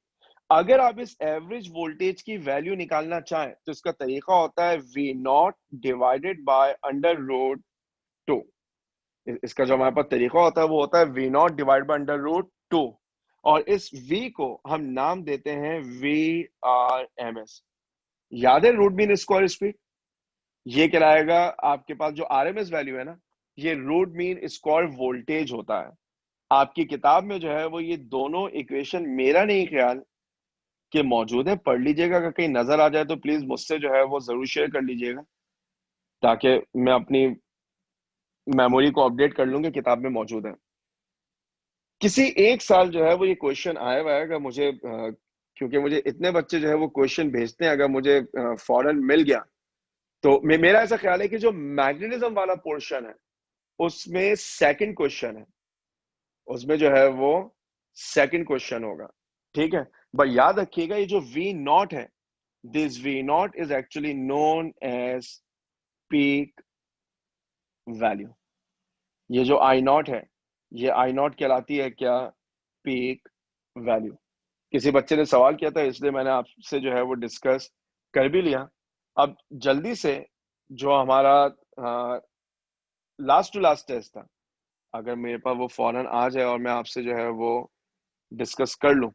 अगर आप इस एवरेज वोल्टेज की वैल्यू निकालना चाहें तो इसका तरीका होता है V naught divided by under root 2। इसका जो हमारे पास तरीका होता है वो होता है V naught divide by under root 2, और इस V को हम नाम देते हैं VRMS। याद है रूट मीन स्क्वायर स्पीड, ये कहलाएगा आपके पास जो RMS वैल्यू है ना, ये रूट मीन स्क्वायर वोल्टेज होता है। आपकी किताब में जो है वो ये दोनों इक्वेशन, मेरा नहीं ख्याल कि मौजूद है, पढ़ लीजिएगा। अगर कहीं नजर आ जाए तो प्लीज मुझसे जो है वो जरूर शेयर कर लीजिएगा, ताकि मैं अपनी मेमोरी को अपडेट कर लूंगा, किताब में मौजूद है। किसी एक साल जो है वो ये क्वेश्चन आया हुआ है, अगर मुझे क्योंकि मुझे इतने बच्चे जो है वो क्वेश्चन भेजते हैं, अगर मुझे फौरन मिल गया तो मेरा ऐसा ख्याल है कि जो मैग्नेटिज्म वाला पोर्शन है उसमें सेकंड क्वेश्चन है, उसमें जो है वो सेकंड क्वेश्चन होगा। ठीक है, बस याद रखिएगा ये जो V नॉट है, this V naught is actually known as peak value। ये जो I naught है, ये I naught कहलाती है क्या, peak value। किसी बच्चे ने सवाल किया था इसलिए मैंने आपसे जो है वो डिस्कस कर भी लिया। अब जल्दी से जो हमारा लास्ट टू लास्ट टेस्ट था, अगर मेरे पास वो फौरन आ जाए और मैं आपसे जो है वो डिस्कस कर लूं।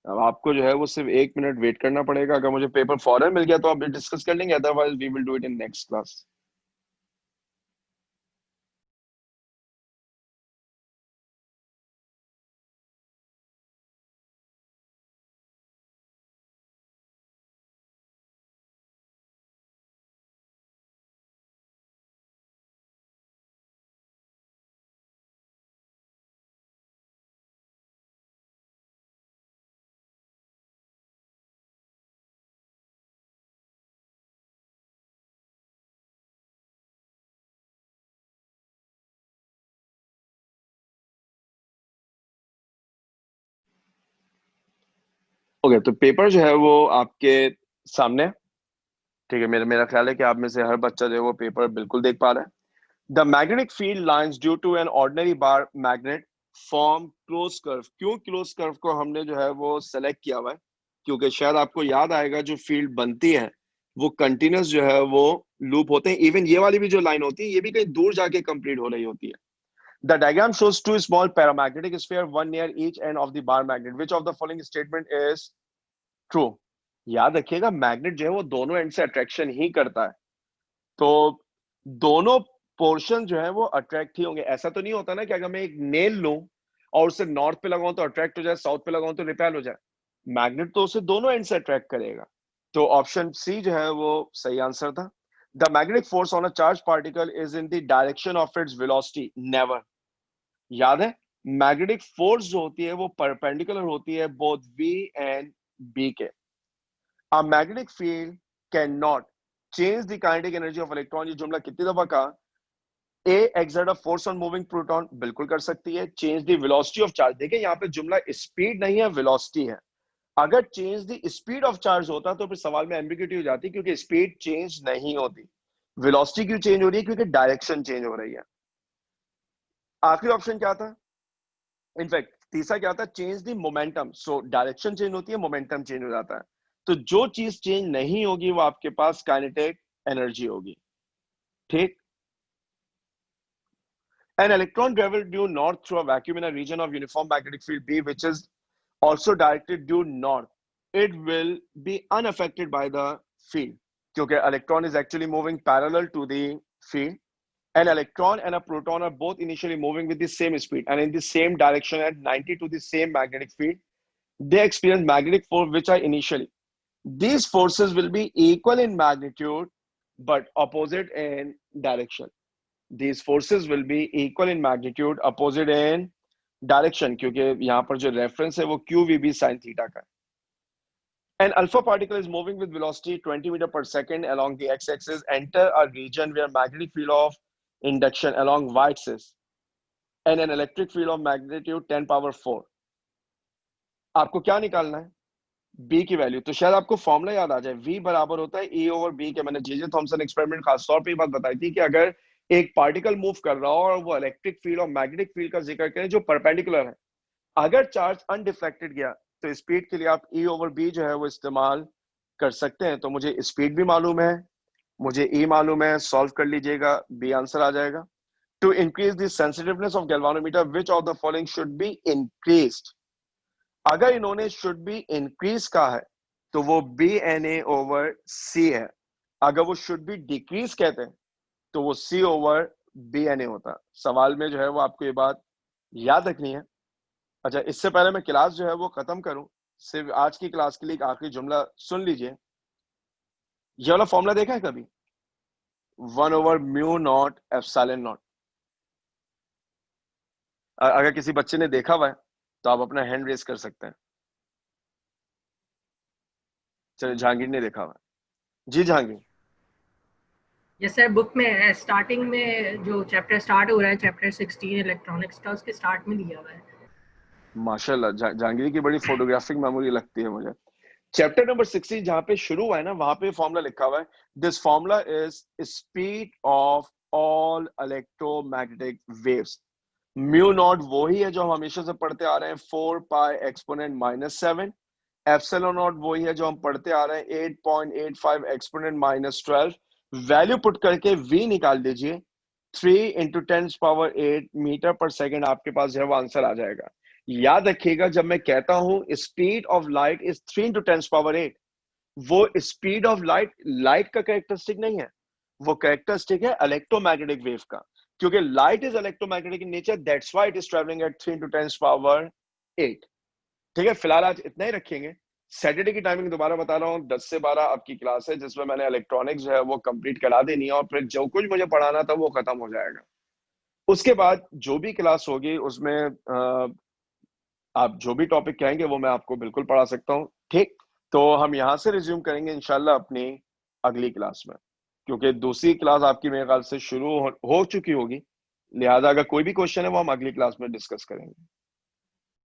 अब आपको जो है वो सिर्फ 1 मिनट वेट करना पड़ेगा। अगर मुझे पेपर फौरन मिल गया तो आप डिस्कस कर लेंगे, otherwise we will do it in next class. Okay, तो पेपर जो है वो आपके सामने, ठीक है। मेरा मेरा ख्याल है कि आप में से हर बच्चा जो है वो पेपर बिल्कुल देख पा रहा है। The magnetic field lines due to an ordinary bar magnet form close curve. क्यों क्लोज कर्व को हमने जो है वो सेलेक्ट किया हुआ है, क्योंकि शायद आपको याद आएगा जो फील्ड बनती है वो कंटिन्यूस जो है वो लूप होते हैं। इवन ये वाली भी जो लाइन होती है ये भी कहीं दूर जाके कंप्लीट हो रही होती है। The diagram shows two small paramagnetic sphere, one near each end of the bar magnet. Which of the following statement is true? याद रखिएगा मैग्नेट जो है वो दोनों एंड से अट्रैक्शन ही करता है, तो दोनों पोर्शन जो है वो अट्रैक्ट ही होंगे। ऐसा तो नहीं होता ना कि अगर मैं एक नेल लूं और उसे नॉर्थ पे लगाऊं तो अट्रैक्ट हो जाए, साउथ पे लगाऊं तो रिपेल हो जाए। मैग्नेट तो उसे दोनों एंड से अट्रैक्ट करेगा। तो ऑप्शन सी जो है वो सही आंसर था। The magnetic force on a charge particle is in the direction of its velocity, never. याद है, मैग्नेटिक फोर्स जो होती है वो परपेंडिकुलर होती है बोथ V एंड B के। A magnetic field cannot change the kinetic energy of electron। ये जुमला कितनी दफा कहा, A exert a force on moving proton, बिल्कुल कर सकती है। Change the velocity of charge, देखिए यहाँ पे जुमला स्पीड नहीं है, वेलोसिटी है। अगर change the speed of charge होता तो फिर सवाल में एम्बिग्यूटी हो जाती, क्योंकि स्पीड चेंज नहीं होती। वेलोसिटी क्यों चेंज हो रही है? क्योंकि डायरेक्शन चेंज हो रही है। आखिरी ऑप्शन क्या था? इनफैक्ट तीसरा क्या था? Change the momentum. So direction change होती है, मोमेंटम चेंज हो जाता है। तो जो चीज चेंज नहीं होगी वो आपके पास काइनेटिक एनर्जी होगी। ठीक। An electron travel due north through a vacuum in a region of uniform magnetic field B, which is also directed due north. It will be unaffected by the field. क्योंकि electron is actually moving parallel to the field. An electron and a proton are both initially moving with the same speed and in the same direction at 90 to the same magnetic field. They experience magnetic force which are initially. These forces will be equal in magnitude but opposite in direction. These forces will be equal in magnitude, opposite in direction, क्योंकि यहाँ पर जो reference है वो QVB sin theta का है. An alpha particle is moving with velocity 20 meter per second along the x-axis, enter a region where magnetic field of induction along y-axis and an electric field of magnitude 10 power 4. आपको क्या निकालना है? B की value. तो शायद आपको formula याद आ जाए, V बराबर होता है E ओवर B के। मैंने जे थॉमसन एक्सपेरिमेंट खास तौर पे बात बताई थी कि अगर एक पार्टिकल मूव कर रहा हो और वो इलेक्ट्रिक फील्ड और मैग्नेटिक फील्ड का जिक्र करें जो परपेंडिकुलर है, अगर चार्ज अनडिफ्लेक्टेड गया तो स्पीड के लिए आप E ओवर B जो है वो इस्तेमाल कर सकते हैं। तो मुझे स्पीड भी मालूम है, मुझे E मालूम है, सॉल्व कर लीजिएगा, B आंसर आ जाएगा। To increase the sensitiveness of galvanometer, which of the following should be increased? अगर इन्होंने शुड बी इंक्रीज कहा है तो वो BNA ओवर C है। अगर वो शुड बी डिक्रीज कहते हैं तो वो C ओवर BNA होता है। सवाल में जो है वो आपको ये बात याद रखनी है। अच्छा, इससे पहले मैं क्लास जो है वो खत्म करूं, सिर्फ आज की क्लास के लिए एक आखिरी जुमला सुन लीजिए। ये वाला फॉर्मूला देखा है कभी? 1 over mu naught epsilon not. अगर किसी बच्चे ने देखा हुआ है तो आप अपना हैंड रेज कर सकते हैं। चलिए, जहांगीर ने देखा हुआ है। जी जहांगीर। यस सर, बुक में स्टार्टिंग में जो चैप्टर स्टार्ट हो रहा है, चैप्टर 16 इलेक्ट्रॉनिक्स का, उसके स्टार्ट में दिया हुआ है। माशाल्लाह, जहांगीर की बड़ी फोटोग्राफिक मेमोरी लगती है मुझे। चैप्टर नंबर 16 जहां पे शुरू हुआ है ना, वहां पे फॉर्मूला लिखा हुआ है, this formula is speed of all electromagnetic waves. Mu naught वही है जो हम हमेशा से पढ़ते आ रहे हैं, 4 पाई एक्सपोनेंट -7। एप्सिलॉन नॉट वही है जो हम पढ़ते आ रहे हैं, 8.85 एक्सपोनेंट -12। वैल्यू पुट करके V निकाल दीजिए, 3 × 10⁸ मीटर पर सेकेंड आपके पास जो है वो आंसर आ जाएगा। याद रखिएगा, जब मैं कहता हूं स्पीड ऑफ लाइट इज 3 × 10⁸, वो स्पीड ऑफ लाइट का कैरेक्टरिस्टिक नहीं है, वो कैरेक्टरिस्टिक है इलेक्ट्रोमैग्नेटिक वेव का, क्योंकि light is electromagnetic in nature, that's why it is travelling eight 3 × 10⁸। ठीक है, फिलहाल आज इतना ही रखेंगे। सैटरडे की टाइमिंग दोबारा बता रहा हूँ, 10 से 12 आपकी क्लास है, जिसमें मैंने इलेक्ट्रॉनिक्स जो है वो कंप्लीट करा देनी है और फिर जो कुछ मुझे पढ़ाना था वो खत्म हो जाएगा। उसके बाद जो भी क्लास होगी उसमें आप जो भी टॉपिक कहेंगे वो मैं आपको बिल्कुल पढ़ा सकता हूँ। ठीक, तो हम यहाँ से रिज्यूम करेंगे इंशाल्लाह अपनी अगली क्लास में, क्योंकि दूसरी क्लास आपकी मेरे ख्याल से शुरू हो चुकी होगी। लिहाजा अगर कोई भी क्वेश्चन है वो हम अगली क्लास में डिस्कस करेंगे।